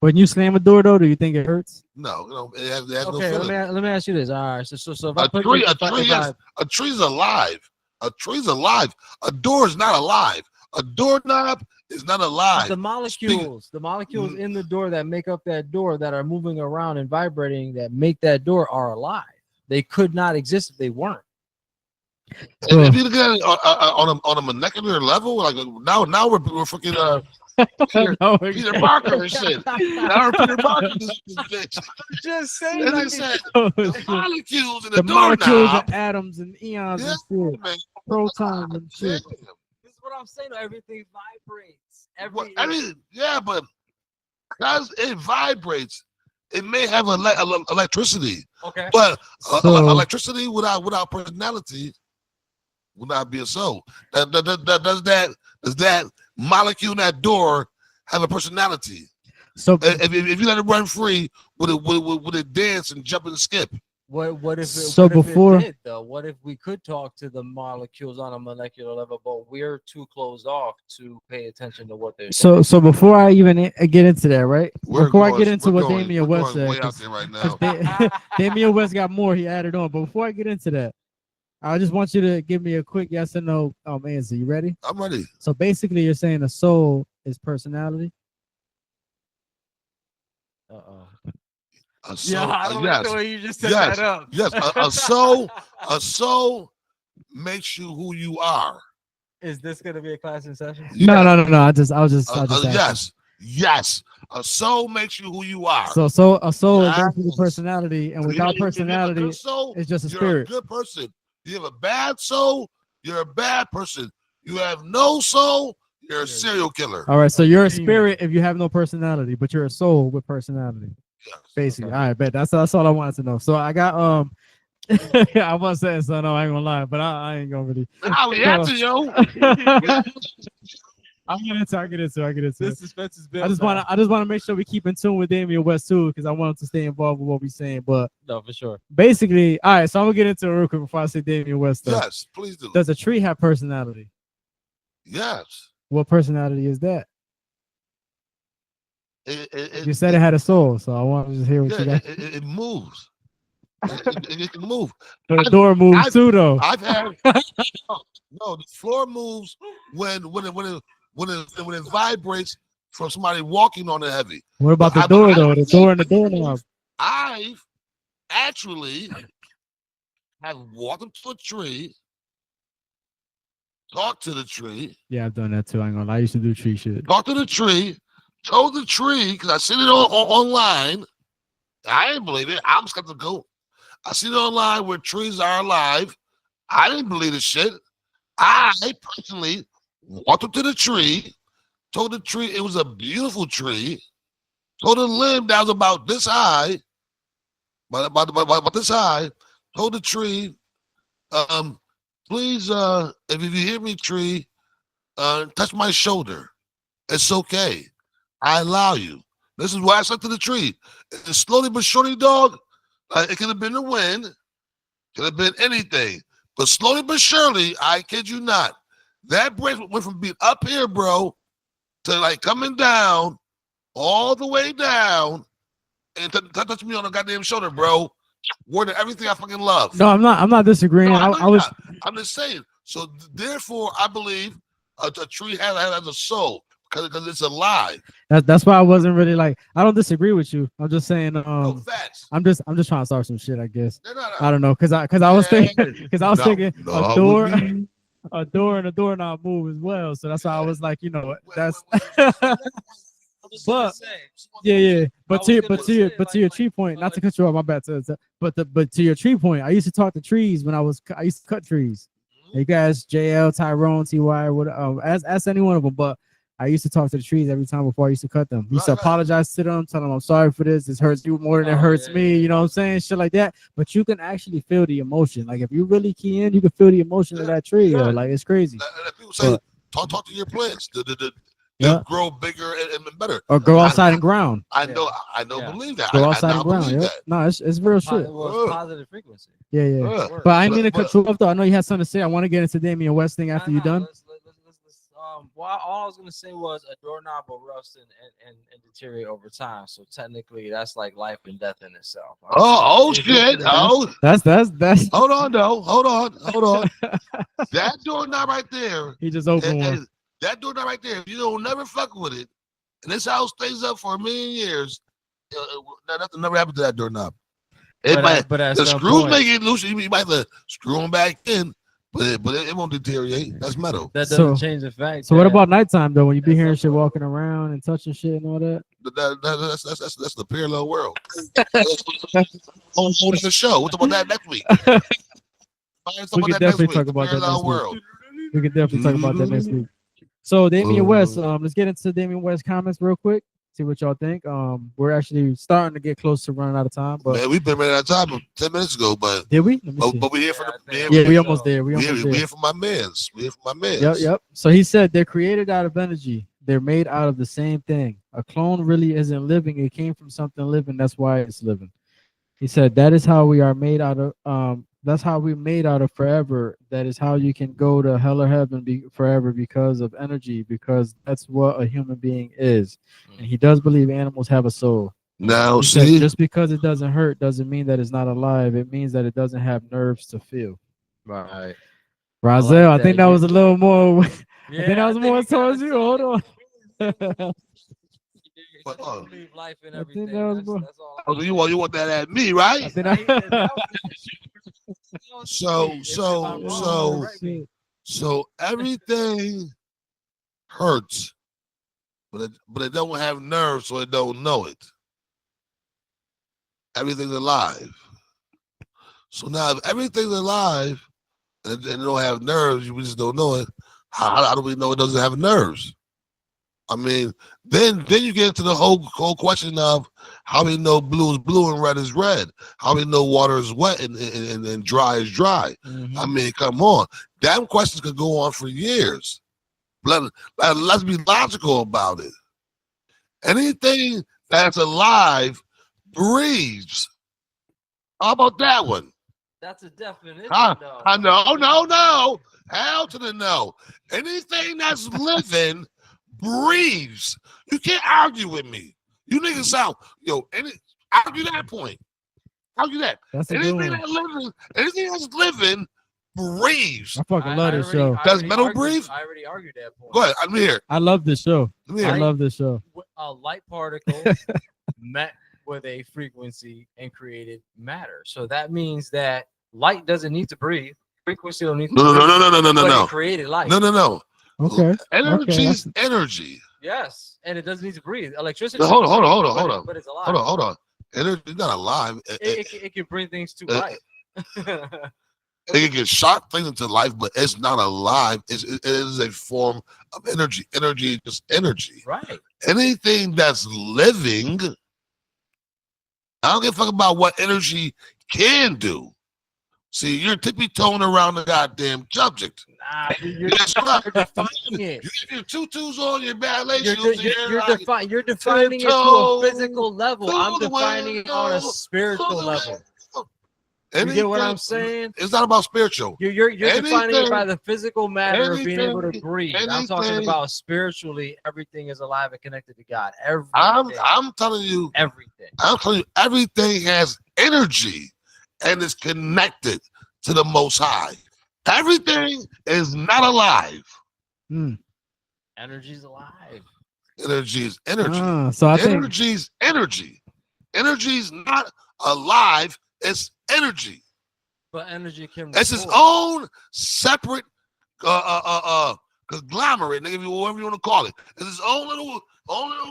When you slam a door, though, do you think it hurts? No, it has no Okay, feeling. let me ask you this. All right, so if I A put tree, if a tree's alive. A tree's alive. A door is not alive. A doorknob is not alive. the molecules in the door that make up that door that are moving around and vibrating that make that door are alive. They could not exist if they weren't. And if you look at it on a molecular level, like now we're freaking Peter Parker and shit. I heard Peter Parker this bitch. Just saying. And Like they said Oh, the shit. molecules in The the molecules doorknob. and atoms and eons Yeah, and shit, man. protons and Damn. shit. This is what I'm saying. Everything vibrates. Well, I mean, yeah, but because it vibrates, it may have electricity. okay. But So- electricity without personality would not be a soul. Does that molecule in that door have a personality? So If you let it run free, would it dance and jump and skip? What if it, So what if before- it did, though? What if we could talk to the molecules on a molecular level, but we're too closed off to pay attention to what they're saying? so before I even get into that, right? Before I We're get into we're what going- Damian we're West going way said, out there right now. Damian West got more. He added on. But before I get into that, I just want you to give me a quick yes or no answer. You ready? I'm ready. So basically, you're saying a soul is personality. Uh-oh. A soul, yes, way you just set yes, that up. yes. A soul makes you who you are. Is this gonna be a class in session? No. I was just asking. Yes. A soul makes you who you are. So a soul is basically Yes. personality, and If without you have a personality, good soul, it's just a you're spirit. a good person. You have a bad soul, you're a bad person. You have no soul, you're a serial killer. All right, so you're a spirit if you have no personality, but you're a soul with personality. Yes. Basically, Okay. all right, bet that's all I wanted to know. So I got I was saying so no, I ain't gonna lie, but I ain't gonna really. Now we answer, yo. I get into it. This suspense is built. I just want to make sure we keep in tune with Damian West too, because I want him to stay involved with what we're saying. But no, for sure. basically, all right, so I'm gonna get into it real quick before I say Damian West. Though. Yes, please do. Does a tree have personality? Yes. What personality is that? It, You said it had a soul, so I want to just hear what you yeah, got. it moves. It can move. But the door moves I've- too, though. I've had no. The floor moves when it vibrates from somebody walking on it heavy. What about the I- door, I- though? The door and the doorknob. I've actually have walked up to a tree, talked to the tree, Yeah, I've done that too. I ain't gonna lie. I used to do tree shit. talked to the tree, told the tree because I seen it online. I didn't believe it. I'm skeptical. I seen it online where trees are alive. I didn't believe the shit. I personally walked up to the tree, told the tree it was a beautiful tree, told the limb that was about this high, about this high, told the tree, please, if you hear me, tree, touch my shoulder. It's okay. I allow you. This is why I said to the tree. It's slowly but surely, dog. It could have been the wind, could have been anything, but slowly but surely, I kid you not, that branch went from being up here, bro, to like coming down, all the way down, and touch me on the goddamn shoulder, bro. More than everything I fucking love. No, I'm not disagreeing. No, I know was you're not. I'm just saying. So therefore, I believe a tree has a soul because it's alive. that's why I wasn't really like I don't disagree with you. I'm just saying No facts. I'm just trying to start some shit, I guess. No, no, I don't know, cause I was thinking No, thinking no, a I door wouldn't. a door and a doorknob move as well. So that's why I was like, that's But- yeah. But I to was gonna say, to your tree point, not to cut you off, my bad. But to your tree point, I used to talk to trees when I used to cut trees. You guys, JL, Tyrone, TY, ask any one of them. But I used to talk to the trees every time before I used to cut them. I used to Right. apologize to them, tell them I'm sorry for this. This hurts you more than it Oh, hurts yeah, me. You know what I'm saying? Shit like that. But you can actually feel the emotion. Like if you really key in, you can feel the emotion of that tree. Yo. Yeah. Like it's crazy. People say But- talk to your plants. Yeah. They'll grow bigger and better. Or go outside and ground. I Yeah. know. Yeah. Believe that. Go I outside now and ground. believe Yeah. that. No, it's real shit. Well, it's positive frequency. Yeah. Yeah. But I ain't But- mean to cut but- you off though. I know you had something to say. I want to get into Damian West thing after Nah, you're done. let's- well, all I was gonna say was a doorknob will rust and deteriorate over time. So technically, that's like life and death in itself. Oh shit! Oh, That's hold on, though. Hold on. That doorknob right there. he just opened one. and that doorknob right there. If you don't never fuck with it, and this house stays up for a million years, nothing never happened to that doorknob. It might. But at The some screws point, may get loose. You might have to screw them back in, but it won't deteriorate. That's metal. That So- doesn't change the fact. So what that- about nighttime though? When you be That's hearing up shit to- walking around and touching shit and all that? That's the parallel world. Holding the show. We'll talk about that next week. We can definitely talk about that Parallel next week. world. We can definitely talk about that next week. So Damian West, let's get into Damian West comments real quick. See what y'all think. We're actually starting to get close to running out of time, but Man, we've been running out of time 10 minutes ago, but did we? Let me see. we hear from the Yeah, I man. Yeah, we almost there. We We almost hear, there. from my mans. We hear from my mans. Yep. So he said they're created out of energy. They're made out of the same thing. A clone really isn't living. It came from something living. That's why it's living. He said that is how we are made out of. That's how we're made out of forever. That is how you can go to hell or heaven forever because of energy. Because that's what a human being is. And he does believe animals have a soul. Now, He said see, just because it doesn't hurt doesn't mean that it's not alive. It means that it doesn't have nerves to feel. Right. Razel, I think that. that was a little more. Yeah, I think that was more we gotta towards you. Hold on. But, believe life and I think everything. that was That's, more- that's all. oh, you want that at me, I right? think So everything hurts, but it don't have nerves, so it don't know it. Everything's alive. So now, if everything's alive and it don't have nerves, we just don't know it. How do we know it doesn't have nerves? I mean, then you get into the whole question of how we know blue is blue and red is red. How we know water is wet and dry is dry. I mean, come on. Damn questions could go on for years. Let's be logical about it. Anything that's alive breathes. How about that one? That's a definition. Huh? though. No. Hell to the no. Anything that's living breathes. You can't argue with me. You niggas sound, argue that point. Argue that. That's a good Anything one. that's living breathes. I fucking love this show. Does metal breathe? I already argued that point. Go ahead. I'm here. I love this show. I'm here. I love this show. A light particle met with a frequency and created matter. So that means that light doesn't need to breathe. Frequency don't need to No. breathe. But it created light. No. Okay. Energy's energy. Yes, and it doesn't need to breathe. Electricity. No, hold on. But it's alive. Hold on. Energy's not alive. It can bring things to life. It can get shock things into life, but it's not alive. It is a form of energy. Energy is just energy. Right. Anything that's living, I don't give a fuck about what energy can do. See, you're tippy-toeing around the goddamn subject. Nah, you're Yes, sir. defining it. You get your tutus on, your ballet You're, shoes, you're defining it to a physical level. I'm defining it on a spiritual level. You get what I'm saying? It's not about spiritual. You're defining it by Anything- the physical matter of being able to anything- breathe. I'm talking anything- about spiritually, everything is alive and connected to God. Everything. I'm telling you, everything. everything has energy and is connected to the Most High. Everything is not alive. Energy's alive. Energy is energy. So I think Energy's energy. Energy's not alive. It's energy. But energy can. It's its report. own separate conglomerate, nigga, whatever you want to call it. It's its own little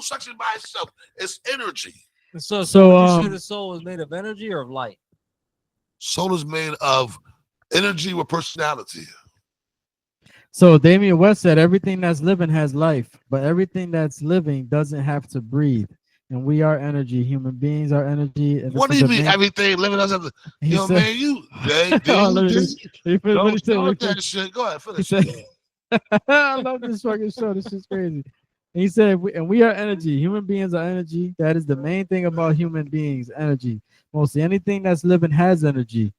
section by itself. It's energy. So you say the soul is made of energy or of light? Soul is made of energy with personality. so. Damian West said everything that's living has life, but everything that's living doesn't have to breathe. And we are energy. Human beings are energy. And What do you mean everything living doesn't have to? He Yo, said, man, you don't start that shit. Go ahead, He finish. said, I love this fucking show. This is crazy. And he said, and we are energy. Human beings are energy. That is the main thing about human beings, energy. Mostly anything that's living has energy.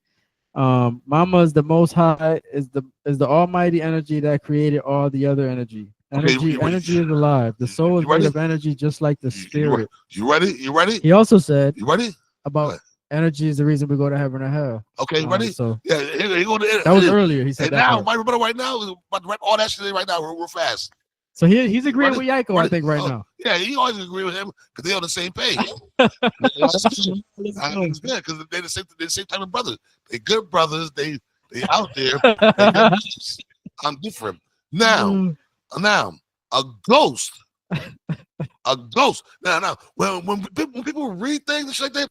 Mama is the most high, is the almighty energy that created all the other energy. Energy, energy is alive. The soul is made of energy, just like the spirit. You ready? You ready? He also said You ready? about energy is the reason we go to heaven or hell. Okay, you ready? So Yeah, he go to, that was earlier. He said And that now, part. my brother right now is about to rap all that shit in right now real fast. So he's agreeing Ready? with Yaiko, I Ready? think, right Oh, now. Yeah, he always agree with him because they're on the same page. Because they're the same type of brothers. They good brothers. They They out there. They got this. I'm different. Now, a ghost. A ghost. Now, when people read things and shit like that,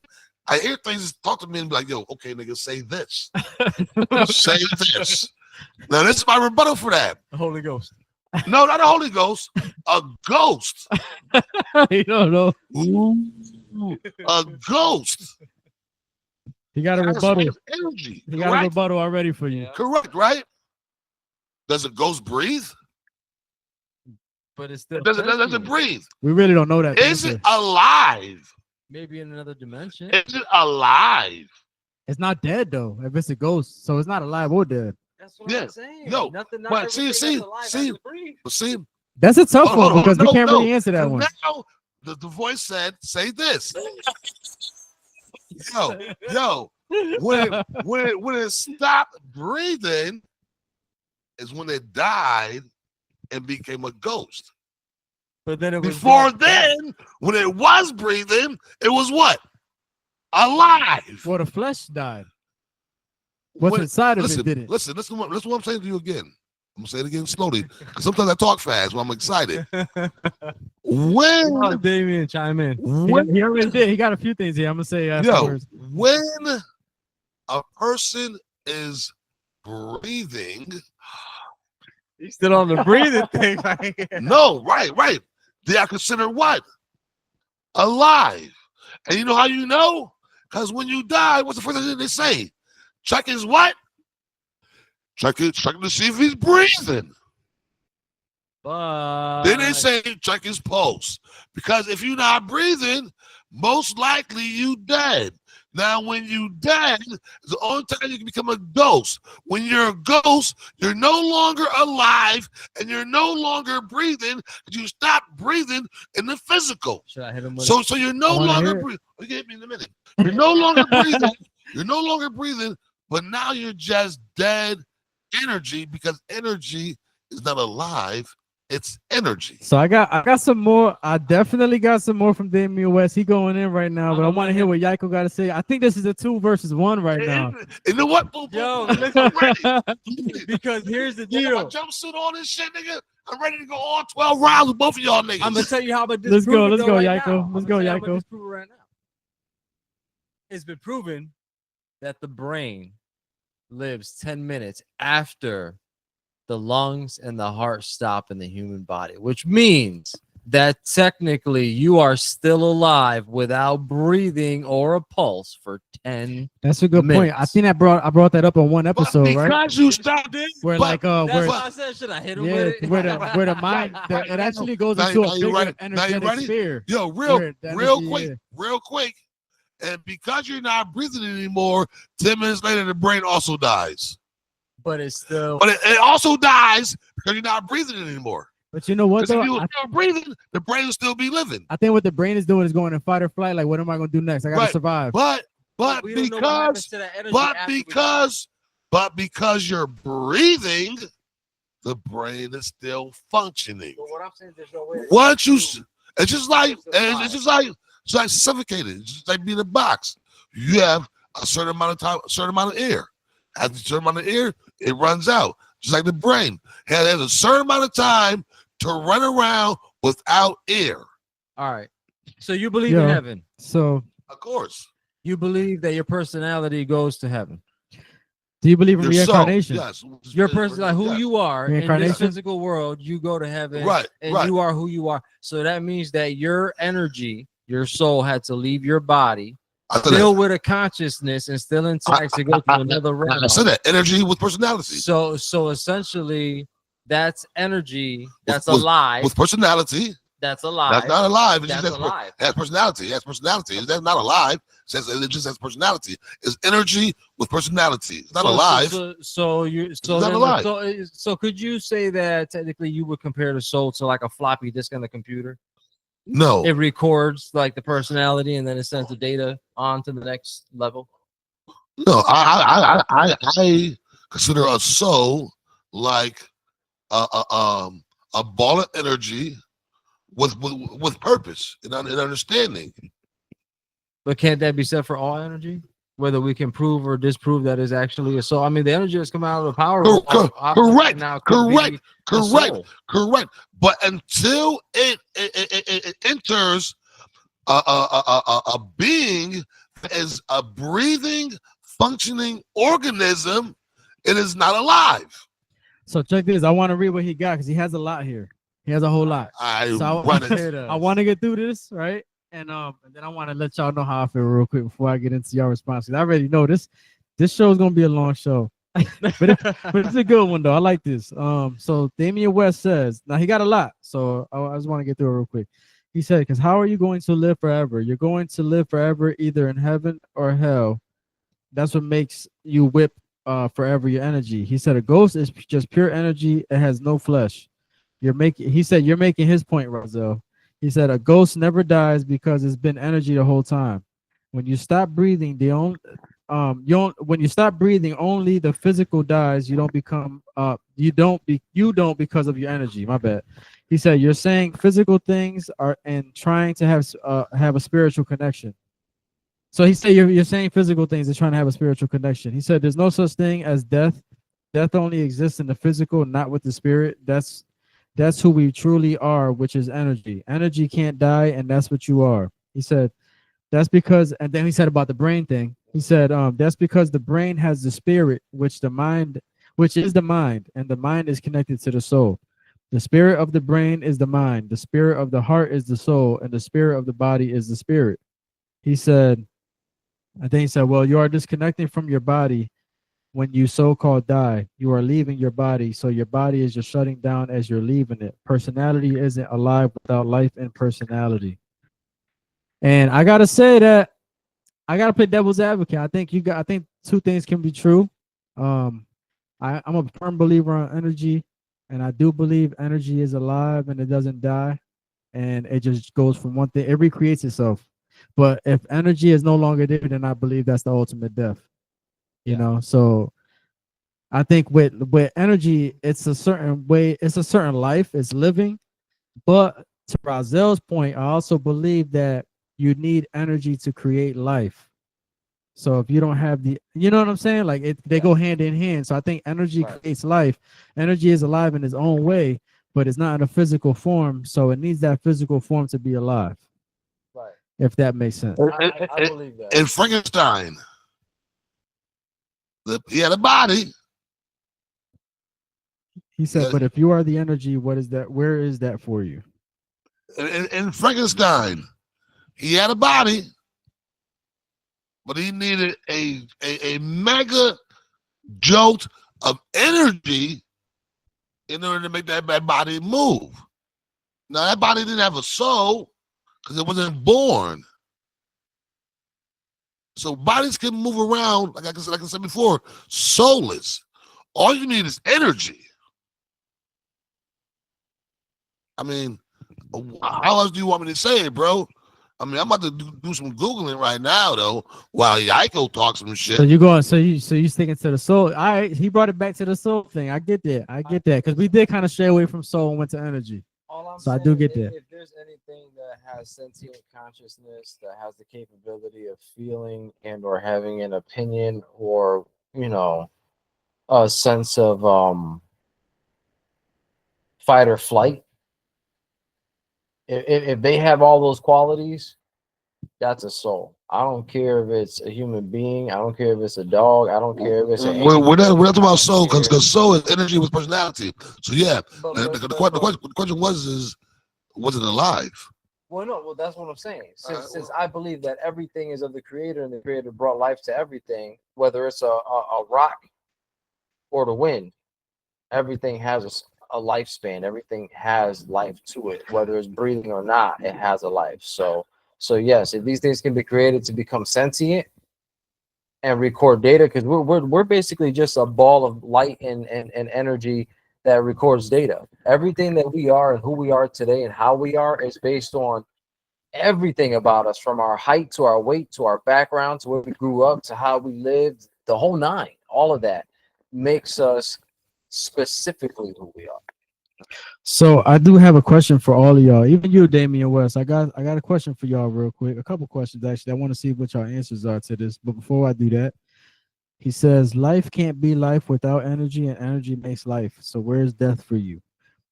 I hear things talk to me and be like, yo, okay, nigga, say this. Say this. Now, this is my rebuttal for that. The Holy Ghost. No, not a Holy Ghost. A ghost. You don't know. Ooh, a ghost. He got a That's rebuttal. with energy. He got a Correct? rebuttal already for you. Correct, right? Does a ghost breathe? But it's still Does it sentient. breathe? We really don't know that. Is answer. it alive? Maybe in another dimension. Is it alive? It's not dead though. If it's a ghost, so it's not alive or dead. That's what Yeah. I'm saying. No, Nothing, not but see, everything that's alive has see. to breathe. But see, That's a tough Hold one on, because we no, can't no. really answer that so one. now the voice said, say this. yo, when it stopped breathing is when it died and became a ghost. But then it was Before then, when it was breathing, it was what? Alive. Well, the flesh died. What's When- inside of listen, it didn't. listen, what I'm saying to you again. I'm gonna say it again slowly because sometimes I talk fast when I'm excited. When, Oh, Damien, chime in. He already did. He got a few things here. I'm gonna say yo, afterwards. when a person is breathing, He's still on the breathing thing. no, right, they are considered what? Alive. And you know how you know? Because when you die, what's the first thing they say? Check his what? Check to see if he's breathing. But Then they say check his pulse. Because if you're not breathing, most likely you dead. Now, when you dead, it's the only time you can become a ghost. When you're a ghost, you're no longer alive and you're no longer breathing because you stop breathing in the physical. should I hit him with So you're no I wanna longer hear it. breathing. You get me in a minute. You're no longer breathing. You're no longer breathing, but now you're just dead energy because energy is not alive. It's energy. So I got some more. I definitely got some more from Damian West. He going in right now, but I want to hear what Yaiko got to say. I think this is a 2 versus 1 right now. You know what? Boom, Yo, boom, boom. I'm ready. because here's the You got my deal. jumpsuit on and shit, nigga. I'm ready to go all 12 rounds with both of y'all niggas. I'm gonna tell you how about this. Let's go, Yaiko. Let's go, Yaiko. Right now. It's been proven that the brain lives 10 minutes after the lungs and the heart stop in the human body, which means that technically you are still alive without breathing or a pulse for 10. That's a good point. I Minutes. think I brought that up on one But episode, right? because you stopped it, Where but- like That's where why I said, should I hit him yeah, with it? where the mind it actually goes Now- into now a you bigger ready? Now you energetic ready? sphere. yo, Where the energy, real quick. And because you're not breathing anymore, 10 minutes later, the brain also dies. But it's still But it also dies because you're not breathing anymore. But you know what Because if though? you were still breathing, the brain will still be living. I think what the brain is doing is going in fight or flight. Like, what am I going to do next? I got to Right. survive. But we don't know what happens because to that energy but after we because you're breathing, the brain is still functioning. But what I'm saying is there's no way. Once you, it's just like suffocated. It's just like being in a box. You have a certain amount of time, a certain amount of air. After a certain amount of air, it runs out. Just like the brain has a certain amount of time to run around without air. All right. So you believe Yeah. in heaven. So, Of course, You believe that your personality goes to heaven. do you believe in your soul, reincarnation? yes. Your person, like who Yes. you are in this Reincarnation? physical world, you go to heaven, Right, and right. you are who you are. So that means that your energy, your soul, had to leave your body, I said still that. with a consciousness and still intact to go to another realm. I said that energy with personality. So essentially, that's energy that's With- alive. With personality, That's alive. that's not alive. It That's just alive. has personality. It has personality. That's not alive. It just has personality. It's energy with personality. It's not alive. So could you say that technically you would compare the soul to like a floppy disk on the computer? No. It records like the personality and then it sends the data on to the next level. No, I consider a soul like a ball of energy with purpose and understanding. But can't that be said for all energy? whether we can prove or disprove that is actually a soul. I mean, the energy that's coming out of the power Correct. now could be a Correct. soul. Correct. But until it enters a being that is a breathing, functioning organism, it is not alive. So check this. I want to read what he got because he has a lot here. He has a whole lot. So Run it. I want to get through this, right? And then I want to let y'all know how I feel real quick before I get into your responses. I already know this show is gonna be a long show. but it's a good one though. I like this. So Damian West says, now he got a lot, so I just want to get through it real quick. He said, because how are you going to live forever? You're going to live forever either in heaven or hell. That's what makes you whip forever your energy. He said a ghost is just pure energy. It has no flesh. He said you're making his point, Roselle. He said a ghost never dies because it's been energy the whole time. When you stop breathing, when you stop breathing, only the physical dies. You don't because of your energy. My bad. He said you're saying physical things are and trying to have a spiritual connection. So he said you're saying physical things and trying to have a spiritual connection. He said there's no such thing as death. Death only exists in the physical, not with the spirit. That's who we truly are, which is energy. Energy can't die, and that's what you are. He said that's because, and then he said about the brain thing. He said that's because the brain has the spirit, which is the mind, and the mind is connected to the soul. The spirit of the brain is the mind. The spirit of the heart is the soul, and the spirit of the body is the spirit. He said, I think he said, well, you are disconnecting from your body when you so-called die. You are leaving your body, so your body is just shutting down as you're leaving it. Personality isn't alive without life and personality. And I gotta say that I gotta play devil's advocate. I think two things can be true. I'm a firm believer on energy, and I do believe energy is alive and it doesn't die, and it just goes from one thing. It recreates itself. But if energy is no longer there, then I believe that's the ultimate death. You know, so I think with energy, it's a certain way, it's a certain life, it's living. But to Rozelle's point, I also believe that you need energy to create life. So if you don't have you know what I'm saying? Like they go hand in hand. So I think energy creates life. Energy is alive in its own way, but it's not in a physical form. So it needs that physical form to be alive. Right. If that makes sense. I believe that. In Frankenstein, he had a body. He said, but if you are the energy, what is that? Where is that for you? In Frankenstein, he had a body, but he needed a mega jolt of energy in order to make that body move. Now, that body didn't have a soul because it wasn't born. So bodies can move around, like I said before, soulless. All you need is energy. I mean, how else do you want me to say it, bro? I mean, I'm about to do some Googling right now, though, while Yaiko talks some shit. So you're going, so you sticking to the soul. All right, he brought it back to the soul thing. I get that. Because we did kind of stray away from soul and went to energy. So I do get that. If there's anything that has sentient consciousness, that has the capability of feeling and or having an opinion or, you know, a sense of fight or flight, if they have all those qualities, that's a soul. I don't care if it's a human being. I don't care if it's a dog. I don't care if it's an we're not talking about soul, because soul is energy with personality. So yeah, the question was it alive? Well, no, well, that's what I'm saying. Since I believe that everything is of the creator and the creator brought life to everything, whether it's a rock or the wind, everything has a lifespan. Everything has life to it, whether it's breathing or not, it has a life. So yes, if these things can be created to become sentient and record data, because we're basically just a ball of light and energy that records data. Everything that we are and who we are today and how we are is based on everything about us, from our height to our weight to our background to where we grew up to how we lived, the whole nine. All of that makes us specifically who we are. So I do have a question for all of y'all, even you, Damian West. I got a question for y'all real quick. A couple questions actually. I want to see what your answers are to this. But before I do that, he says life can't be life without energy, and energy makes life. So where is death for you?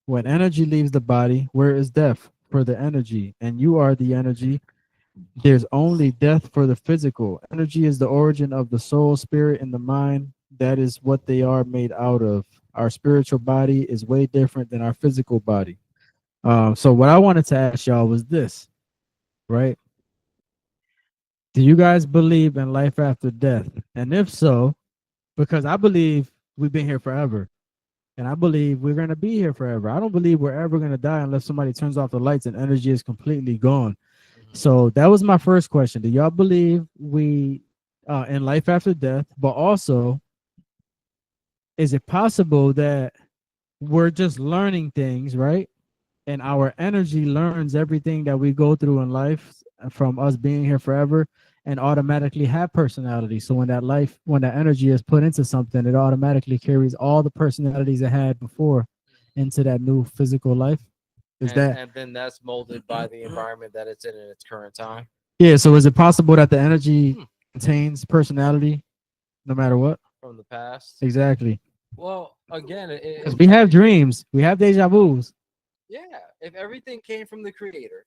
When energy leaves the body, where is death for the energy? And you are the energy. There's only death for the physical. Energy is the origin of the soul, spirit, and the mind. That is what they are made out of. Our spiritual body is way different than our physical body. So what I wanted to ask y'all was this, right? Do you guys believe in life after death? And if so, because I believe we've been here forever. And I believe we're going to be here forever. I don't believe we're ever going to die unless somebody turns off the lights and energy is completely gone. So that was my first question. Do y'all believe we in life after death? But also, is it possible that we're just learning things, right? And our energy learns everything that we go through in life from us being here forever and automatically have personality. So when that energy is put into something, it automatically carries all the personalities it had before into that new physical life. And then that's molded by the environment that it's in its current time. Yeah, so is it possible that the energy contains personality no matter what? From the past. Exactly. Well, again, Because we have dreams, we have deja vus. yeah, if everything came from the creator,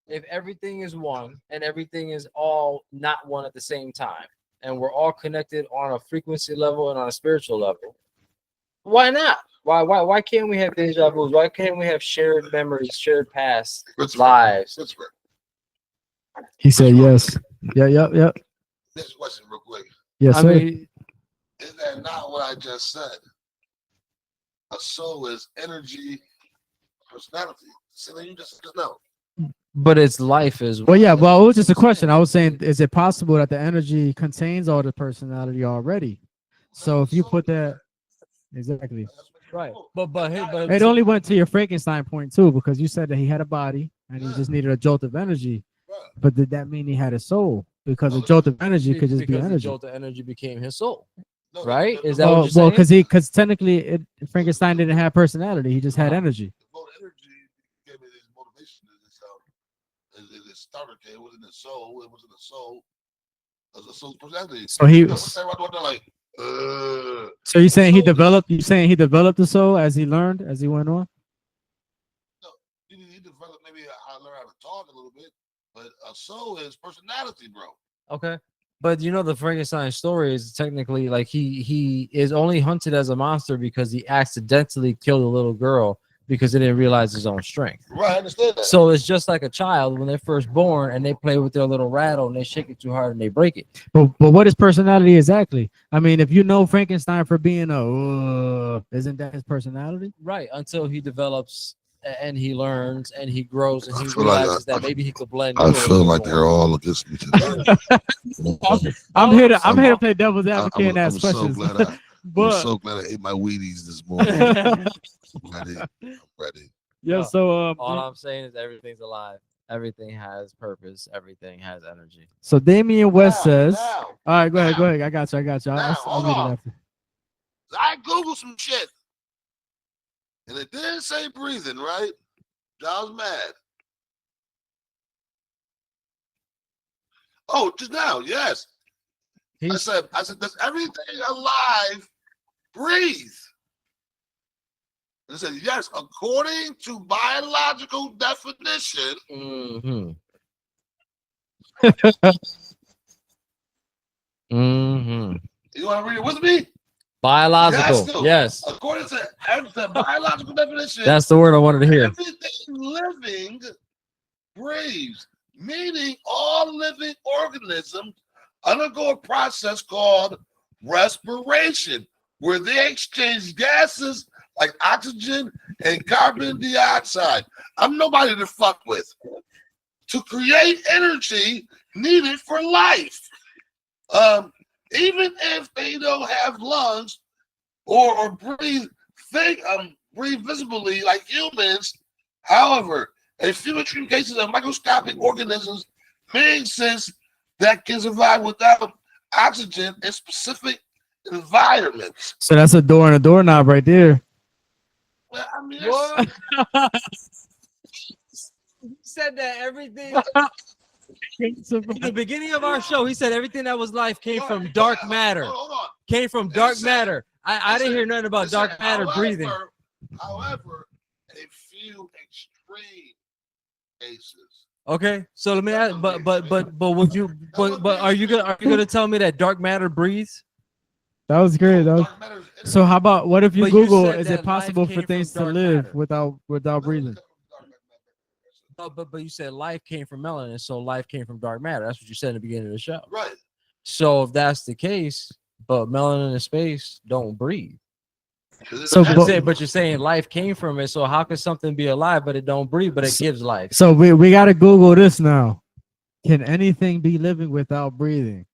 if everything is one and everything is all not one at the same time, and we're all connected on a frequency level and on a spiritual level, why not? Why can't we have deja vus? Why can't we have shared memories, shared past lives? That's right. He said yes. Yep. This question real quick. Yes, I sir. mean, Is that not what I just said? A soul is energy, personality. So you just know. but it's life as well. Well, yeah, well, it was just a question. I was saying, is it possible that the energy contains all the personality already? So if you put that, exactly. Right. But It only went to your Frankenstein point too, because you said that he had a body and he just needed a jolt of energy. Right. But did that mean he had a soul? Because a jolt of energy could just be because the energy. jolt of energy became his soul. No, Right? the- Is the- that what Well, you're saying? because technically Frankenstein didn't have personality. He just had energy. the vote energy gave me this motivation. It started. It was in the soul. It was in the soul. It was a soul's personality. So he You know, was. what's that like? So you saying he soul is- developed? You saying he developed the soul as he learned, as he went on? He developed maybe I learned how to talk a little bit, but a soul is personality, bro. Okay. But you know the Frankenstein story is technically like he is only hunted as a monster because he accidentally killed a little girl because he didn't realize his own strength. Right, I understand that. So it's just like a child when they're first born and they play with their little rattle and they shake it too hard and they break it. But what is personality exactly? I mean, if you know Frankenstein for being isn't that his personality? Right. Until he develops and he learns and he grows and I he feel like realizes that maybe he could blend. I in a feel little like bit they're more. all against me today. I'm here to play devil's advocate and I'm ask so questions. glad I'm But so glad I ate my Wheaties this morning. I'm ready. yeah, so All I'm saying is everything's alive. Everything has purpose. Everything has energy. so Damian West says, Now, all right, go ahead. I got you. Now, I'll hold read on. it after. I Googled some shit. And it didn't say breathing, right? I was mad. Oh, just now, yes. I said, does everything alive breathe? And it said, yes, according to biological definition. Mm-hmm. Mm-hmm. You want to read it with me? Biological. Yes. According to biological definition, That's the word I wanted to hear. everything living breathes, meaning all living organisms undergo a process called respiration, where they exchange gases like oxygen and carbon dioxide. I'm nobody to fuck with. To create energy needed for life. Even if they don't have lungs or breathe visibly like humans, however, a few extreme cases of microscopic organisms may exist that can survive without oxygen in specific environments. So that's a door and a doorknob right there. Well, I mean, What? He said that everything in the beginning of our show. He said everything that was life came from dark matter. Hold on. Came from dark matter. I didn't hear nothing about Listen, dark matter breathing. However, a few extreme cases. Okay, so let me ask, but would you but are you gonna tell me that dark matter breathes? That was great. That was, Dark matter is so how about what if you But you Google, said is that it possible life for came things from to dark live matter. without breathing? No, but you said life came from melanin, so life came from dark matter. That's what you said in the beginning of the show. Right. So if that's the case, but melanin and space don't breathe. So, But you're saying life came from it. So how could something be alive but it don't breathe, but it gives life? So we got to Google this now. Can anything be living without breathing?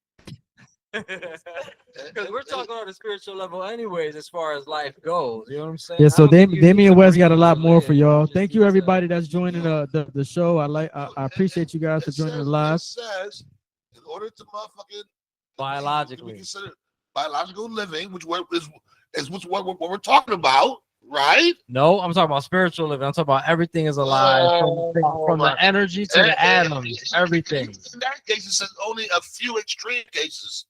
Because we're talking on a spiritual level, anyways, as far as life goes. You know what I'm saying? Yeah. I So don't think you need Damian to West got a breathe lot to more live. for You y'all. just Thank need you to- everybody that's joining the show. I appreciate you guys for joining the live. It says, in order to motherfucking Biologically. we consider biological living, which is what we're talking about, right? No, I'm talking about spiritual living. I'm talking about everything is alive from the energy to the atoms, everything. In that case, it says only a few extreme cases.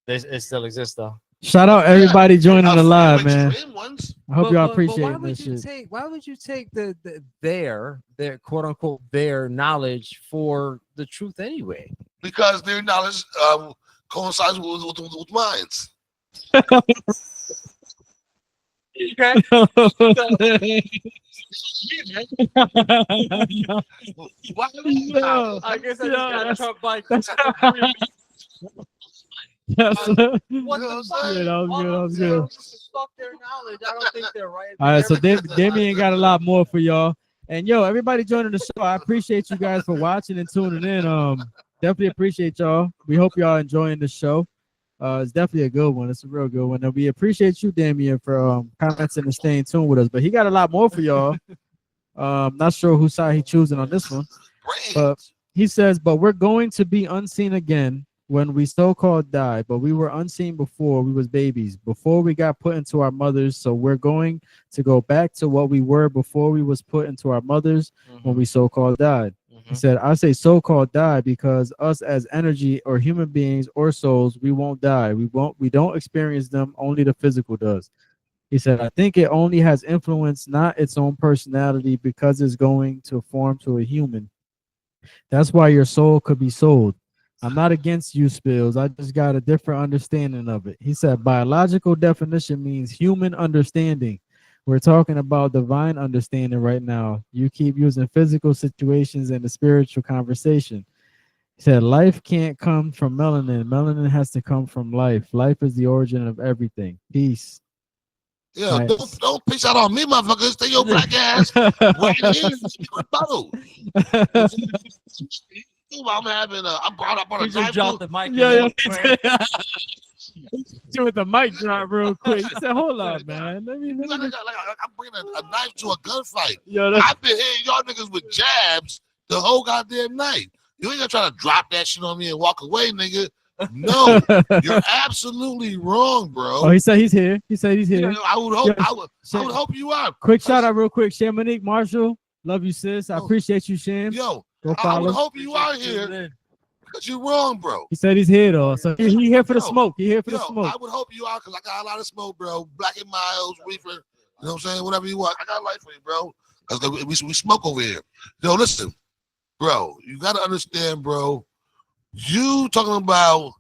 It still exists though. Shout out everybody joining A the few live, man. extreme ones. I hope y'all why appreciate would this you shit. why would you take their quote unquote their knowledge for the truth anyway? Because their knowledge coincides with minds. Okay. Why No. I guess I Yeah, just got that's- Trump bike. Yes. What the Yeah, fuck? that was good. That was good. Fuck their knowledge. I don't think they're right. All right, so Everything's alive. Damian got a lot more for y'all. And yo, everybody joining the show, I appreciate you guys for watching and tuning in. Definitely appreciate y'all. We hope y'all enjoying the show. It's definitely a good one. It's a real good one. And we appreciate you, Damian, for commenting and staying tuned with us. But he got a lot more for y'all. Not sure whose side he choosing on this one. But he says, but we're going to be unseen again when we so-called die, but we were unseen before we was babies, before we got put into our mothers. So we're going to go back to what we were before we was put into our mothers when we so-called died. He said, I say so-called die because us as energy or human beings or souls, we won't die. We don't experience them. Only the physical does. He said, I think it only has influence, not its own personality, because it's going to form to a human. That's why your soul could be sold. I'm not against you, Spills. I just got a different understanding of it. He said, biological definition means human understanding. We're talking about divine understanding right now. You keep using physical situations in the spiritual conversation. He said, life can't come from melanin. Melanin has to come from life. Life is the origin of everything. Peace. Yeah, Nice. don't piss out on me, motherfucker. Stay your black ass right here. Rebuttal. I'm having I'm brought up on a He just knife. dropped the mic. Yeah. With the mic drop real quick. He said, hold on, man. Let me I'm bringing a knife to a gunfight. Yo, that's I've been hitting y'all niggas with jabs the whole goddamn night. You ain't gonna try to drop that shit on me and walk away, nigga. No, you're absolutely wrong, bro. Oh, he said he's here. He said he's here. I would hope. Yeah, I would hope you are. Quick shout out real quick. Shamanique Marshall. Love you, sis. I Oh. appreciate you, Sham. Yo, Go I would follow. hope you are here because you're wrong, bro. He said he's here though. So he here for the Yo, smoke. He here for the Yo, smoke. I would hope you are because I got a lot of smoke, bro. Black and Miles, Reefer. You know what I'm saying? Whatever you want. I got a life for you, bro. Because we smoke over here. Yo, listen, bro. You got to understand, bro. You talking about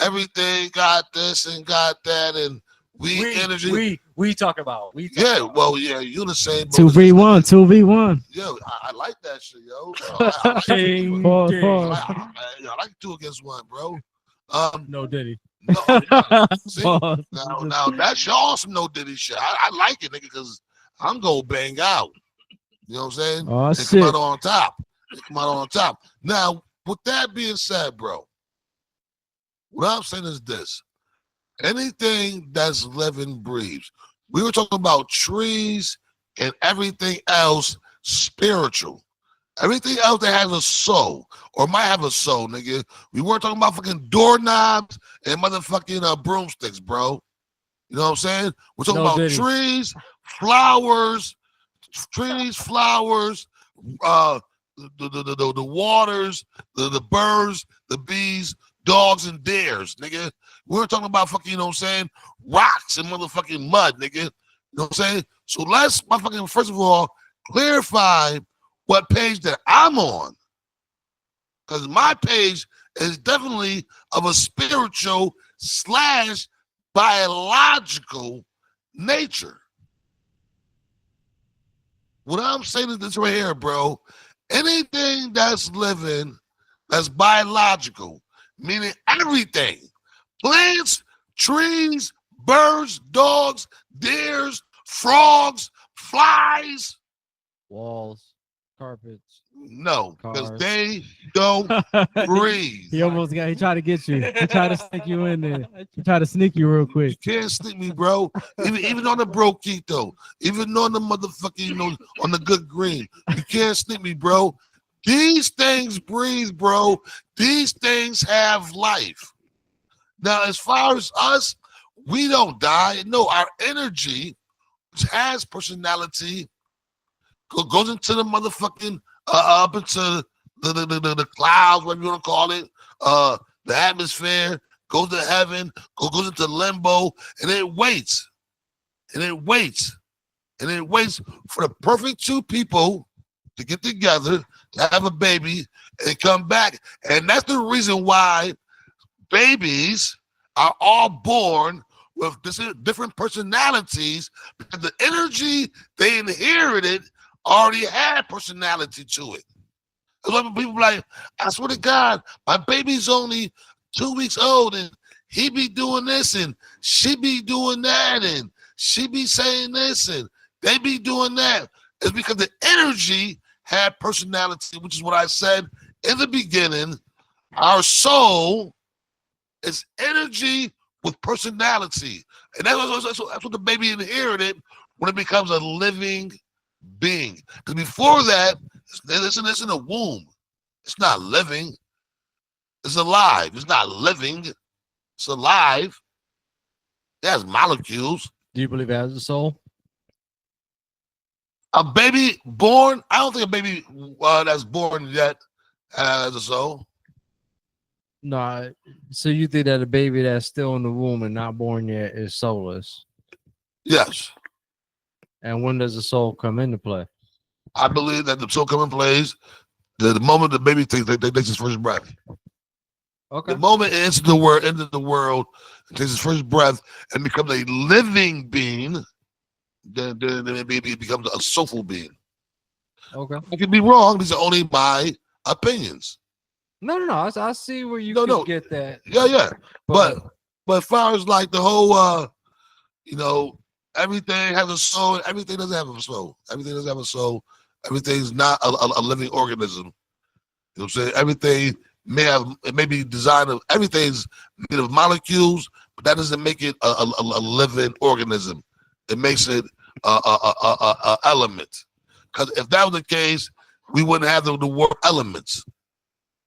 everything, got this and got that, and energy. We talk about. Yeah, well, yeah, you the same. 2v1, 2v1. Yo, I like that shit, yo. I like Ding, Pause, ding. pause. I like 2 against 1, bro. No Diddy. No, see, Pause. now that's y'all some no Diddy shit. I like it, nigga, because I'm gonna bang out. You know what I'm saying? Oh, They shit. come out on top. They come out on top. Now, with that being said, bro, what I'm saying is this: anything that's living breathes. We were talking about trees and everything else spiritual. Everything else that has a soul or might have a soul, nigga. We weren't talking about fucking doorknobs and motherfucking broomsticks, bro. You know what I'm saying? We're talking No about Diddy. trees, flowers, trees, flowers, the waters, the birds, the bees, dogs, and dares, nigga. We're talking about fucking, you know what I'm saying, rocks and motherfucking mud, nigga. You know what I'm saying? So let's motherfucking, first of all, clarify what page that I'm on. Because my page is definitely of a spiritual / biological nature. What I'm saying is this right here, bro. Anything that's living, that's biological, meaning everything. Plants, trees, birds, dogs, deers, frogs, flies. Walls, carpets. No, because Cars. they don't breathe. He almost got. He tried to get you. He tried to sneak you in there. He tried to sneak you real You quick. can't sneak me, bro. Even on the broquito, even on the motherfucking, you know, on the good green, you can't sneak me, bro. These things breathe, bro. These things have life. Now, as far as us, we don't die. No, our energy, which has personality, goes into the motherfucking up into the clouds, whatever you want to call it, the atmosphere, goes to heaven, goes into limbo, and it waits. And it waits. And it waits for the perfect two people to get together, to have a baby, and come back. And that's the reason why babies are all born with different personalities, because the energy they inherited already had personality to it. A lot of people be like, I swear to God, my baby's only 2 weeks old and he be doing this and she be doing that and she be saying this and they be doing that. It's because the energy had personality, which is what I said in the beginning. Our soul is energy with personality. And that's what the baby inherited when it becomes a living being. Because before that, it's in a womb. It's not living. It's alive. It's not living. It's alive. It has molecules. Do you believe it has a soul? A baby born, I don't think a baby that's born yet has a soul. No. So you think that a baby that's still in the womb and not born yet is soulless? Yes. And when does the soul come into play? I believe that the soul comes in place the moment the baby takes his first breath. Okay. The moment it enters the world, takes his first breath, and becomes a living being, then it becomes a soulful being. Okay. I could be wrong. These are only my opinions. No. I see where you get that. Yeah. But as far as like the whole, everything has a soul, and everything doesn't have a soul. Everything doesn't have a soul. Everything's not a living organism. You know what I'm saying? Everything may be designed of, everything's made of molecules, but that doesn't make it a living organism. It makes it a element. Because if that was the case, we wouldn't have the word elements.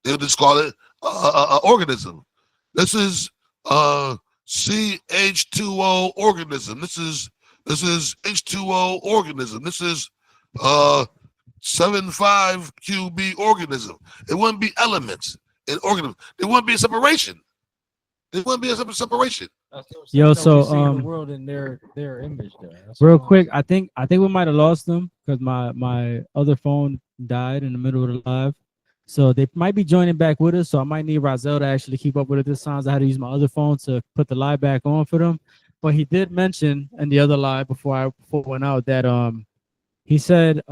They would just call it a organism. This is CH2O organism. This is H2O organism. This is 75QB organism. It wouldn't be elements in organism. There wouldn't be a separation. There wouldn't be a separation. Yo, so the world in their image there. Real quick, I think we might have lost them because my other phone died in the middle of the live. So they might be joining back with us. So I might need Razel to actually keep up with it this time. I had to use my other phone to put the live back on for them. But he did mention in the other live before I went out that he said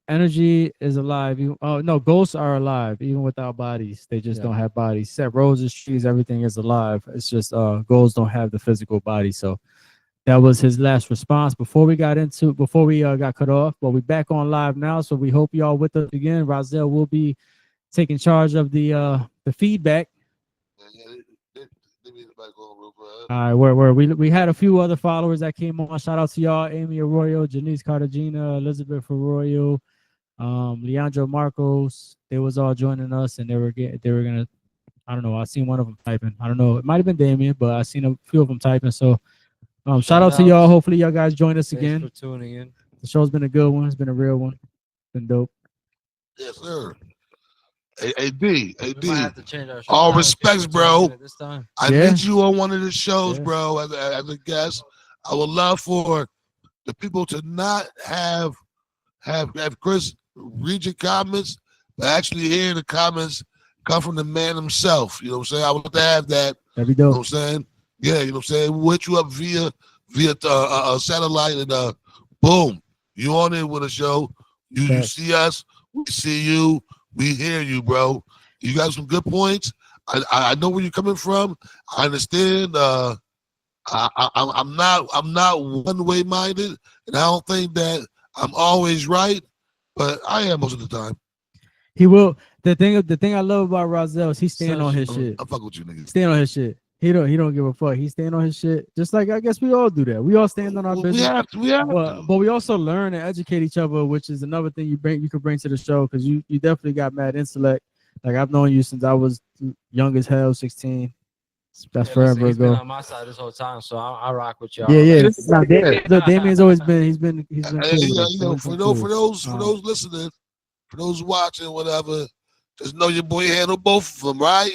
energy is alive. No, ghosts are alive even without bodies. They just don't have bodies. He said roses, trees, everything is alive. It's just ghosts don't have the physical body. So that was his last response before we got cut off. But we're back on live now, so we hope y'all with us again. Razel will be taking charge of the feedback. All right, we had a few other followers that came on. Shout out to y'all: Amy Arroyo, Janice Cartagena, Elizabeth Arroyo, Leandro Marcos. They was all joining us, and they were gonna. I don't know. I seen one of them typing. I don't know. It might have been Damien, but I seen a few of them typing. So Shout out to y'all. Hopefully y'all guys join us Thanks again. for tuning in. The show's been a good one. It's been a real one. Been dope. Yes, sir. Hey, D. We might have to change our show All time if respects, people bro. tune in This time. I Yeah. need you on one of the shows, Yeah. bro, as a guest. I would love for the people to not have Chris read your comments, but actually hear the comments come from the man himself. You know what I'm saying? I would love to have that. That'd be You know dope. what I'm saying? Yeah, you know what I'm saying? We'll hit you up via satellite and boom, you on it with a show. You Facts. see us, we see you, we hear you, bro. You got some good points. I know where you're coming from. I understand. I'm not one way minded, and I don't think that I'm always right, but I am most of the time. He will. The thing I love about Rozelle is he's staying on his shit. I'm fucking with you, niggas. Staying on his shit. He don't give a fuck. He's staying on his shit. Just like I guess we all do that. We all stand on our We business. have to. But we also learn and educate each other, which is another thing you could bring to the show because you definitely got mad intellect. Like I've known you since I was young as hell, 16. That's forever He's been ago. on my side this whole time, so I rock with y'all. Yeah. Look, Damien's always been he's been cool with us. You know, Always for been those cool. listening, for those watching, whatever, just know your boy handled both of them, right?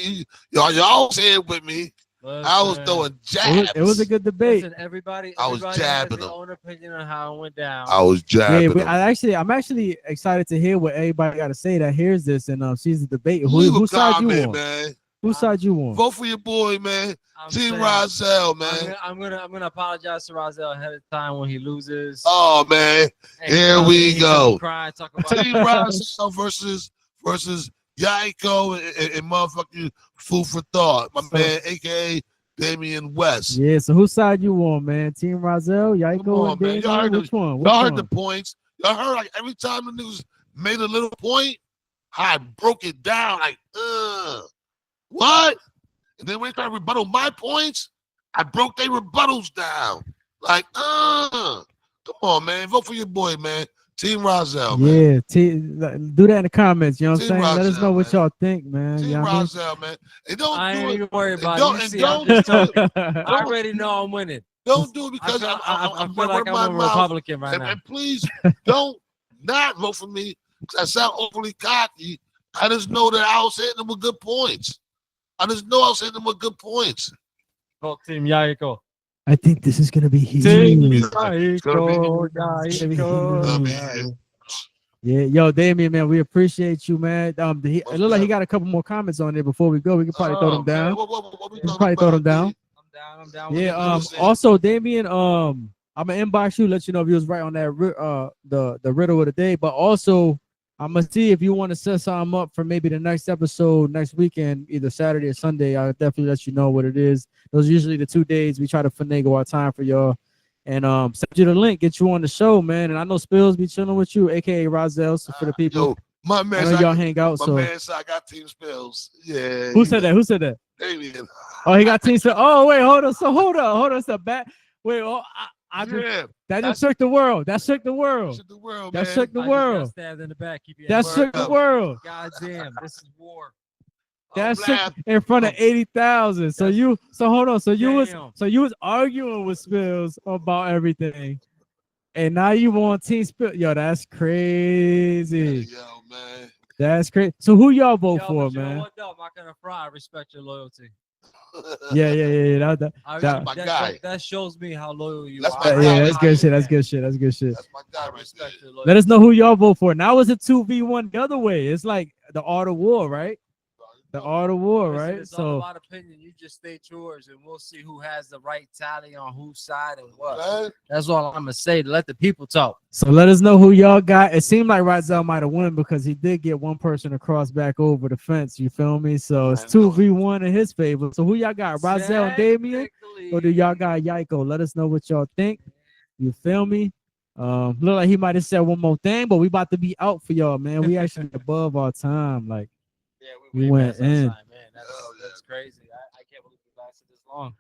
Y'all was here with me. I was throwing jabs. It was a good debate. Listen, everybody I was has jabbing their them. own opinion on how it went down. I was Yeah, jabbing but them. I'm actually excited to hear what everybody got to say that hears this and sees the debate. Leave a Whose side you comment, on? man. Whose side you on? Vote for your boy, man. I'm Team saying- Rozelle, man. I'm gonna apologize to Rozelle ahead of time when he loses. Oh man, And here come we in, go. come Cry, talk about Team Rozelle versus Yaiko and motherfucking Food for Thought. My man, aka Damien West. Yeah, so whose side you on, man? Team Rozelle, Come Yaiko, on, and man. Damien? Which one? Which Y'all heard the one? points. Y'all heard like every time the niggas made a little point, I broke it down like, what? And then when they tried to rebuttal my points, I broke their rebuttals down. Like, come on, man. Vote for your boy, man. Team Rozelle, man. Yeah, do that in the comments. You know what I'm Team saying? Let us Rozelle, know what man. y'all think, man. Team You know what I mean? Rozelle, man. And don't I ain't do even it. worried And about don't- it. You and see, I'm don't just do it. talking. I already know I'm winning. Don't do it because I I'm feel like running I'm my a mouth. Republican right And, now. and please don't not vote for me because I sound overly cocky. I just know that I was hitting them with good points. I just know I was hitting them with good points. Vote Team Yaiko. I think this is gonna be huge. It's gonna be Yaiko. Yeah, yo, Damien, man, we appreciate you, man. It looked like he got a couple more comments on there before we go. We can probably throw them down. What we We can talking probably throw them about, down. D? I'm down. Yeah. Also, Damien, I'm gonna inbox you, let you know if you was right on that. The riddle of the day, but also I'm gonna see if you want to set something up for maybe the next episode next weekend, either Saturday or Sunday. I'll definitely let you know what it is. Those are usually the 2 days we try to finagle our time for y'all. And send you the link, get you on the show, man. And I know Spills be chilling with you, aka Rozelle. So for the people, Yo, my I man, know y'all hang out. my So man said I got Team Spills. Yeah. who said that? Who said that? Damien. Oh, he got team. Oh, wait, hold on. So hold on. It's a bat. Wait, I just, Yeah. that just shook the world. That shook the world. Shook the world, That man. shook the world. Stabbed in the back. Keep your That hands shook up. the world. God damn, this is war. That I'm shook laugh- in front of 80,000. So hold on. So you Damn. was arguing with Spills about everything, and now you want Team Spills. Yo, that's crazy. Yo, man. That's crazy. So who y'all vote Yo, for, but you know man? what, though? I'm not gonna fry. I respect your loyalty. Yeah. That's my guy. That shows me how loyal you That's are. my guy. Yeah, that's good shit. That's good shit. That's good shit. That's my guy I right there. respect your loyalty. Let us know who y'all vote for. Now it's a 2v1 the other way. It's like the art of war, right? The art of war, Listen, right? It's all So about opinion. You just state yours, and we'll see who has the right tally on whose side and what. Man, That's all I'm gonna say. To let the people talk. let us know who y'all got. It seemed like Rozelle might have won because he did get one person to cross back over the fence. You feel me? So it's 2v1 in his favor. So who y'all got? Rozelle and Damien? Or do y'all got Yaiko? Let us know what y'all think. You feel me? Look like he might have said one more thing, but we about to be out for y'all, man. We actually above our time. Like, Yeah, We way went past that in. time, man. That's crazy. I can't believe we lasted this long.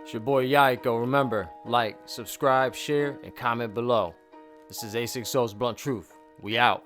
It's your boy Yaiko. Remember, like, subscribe, share, and comment below. This is A6O's Blunt Truth. We out.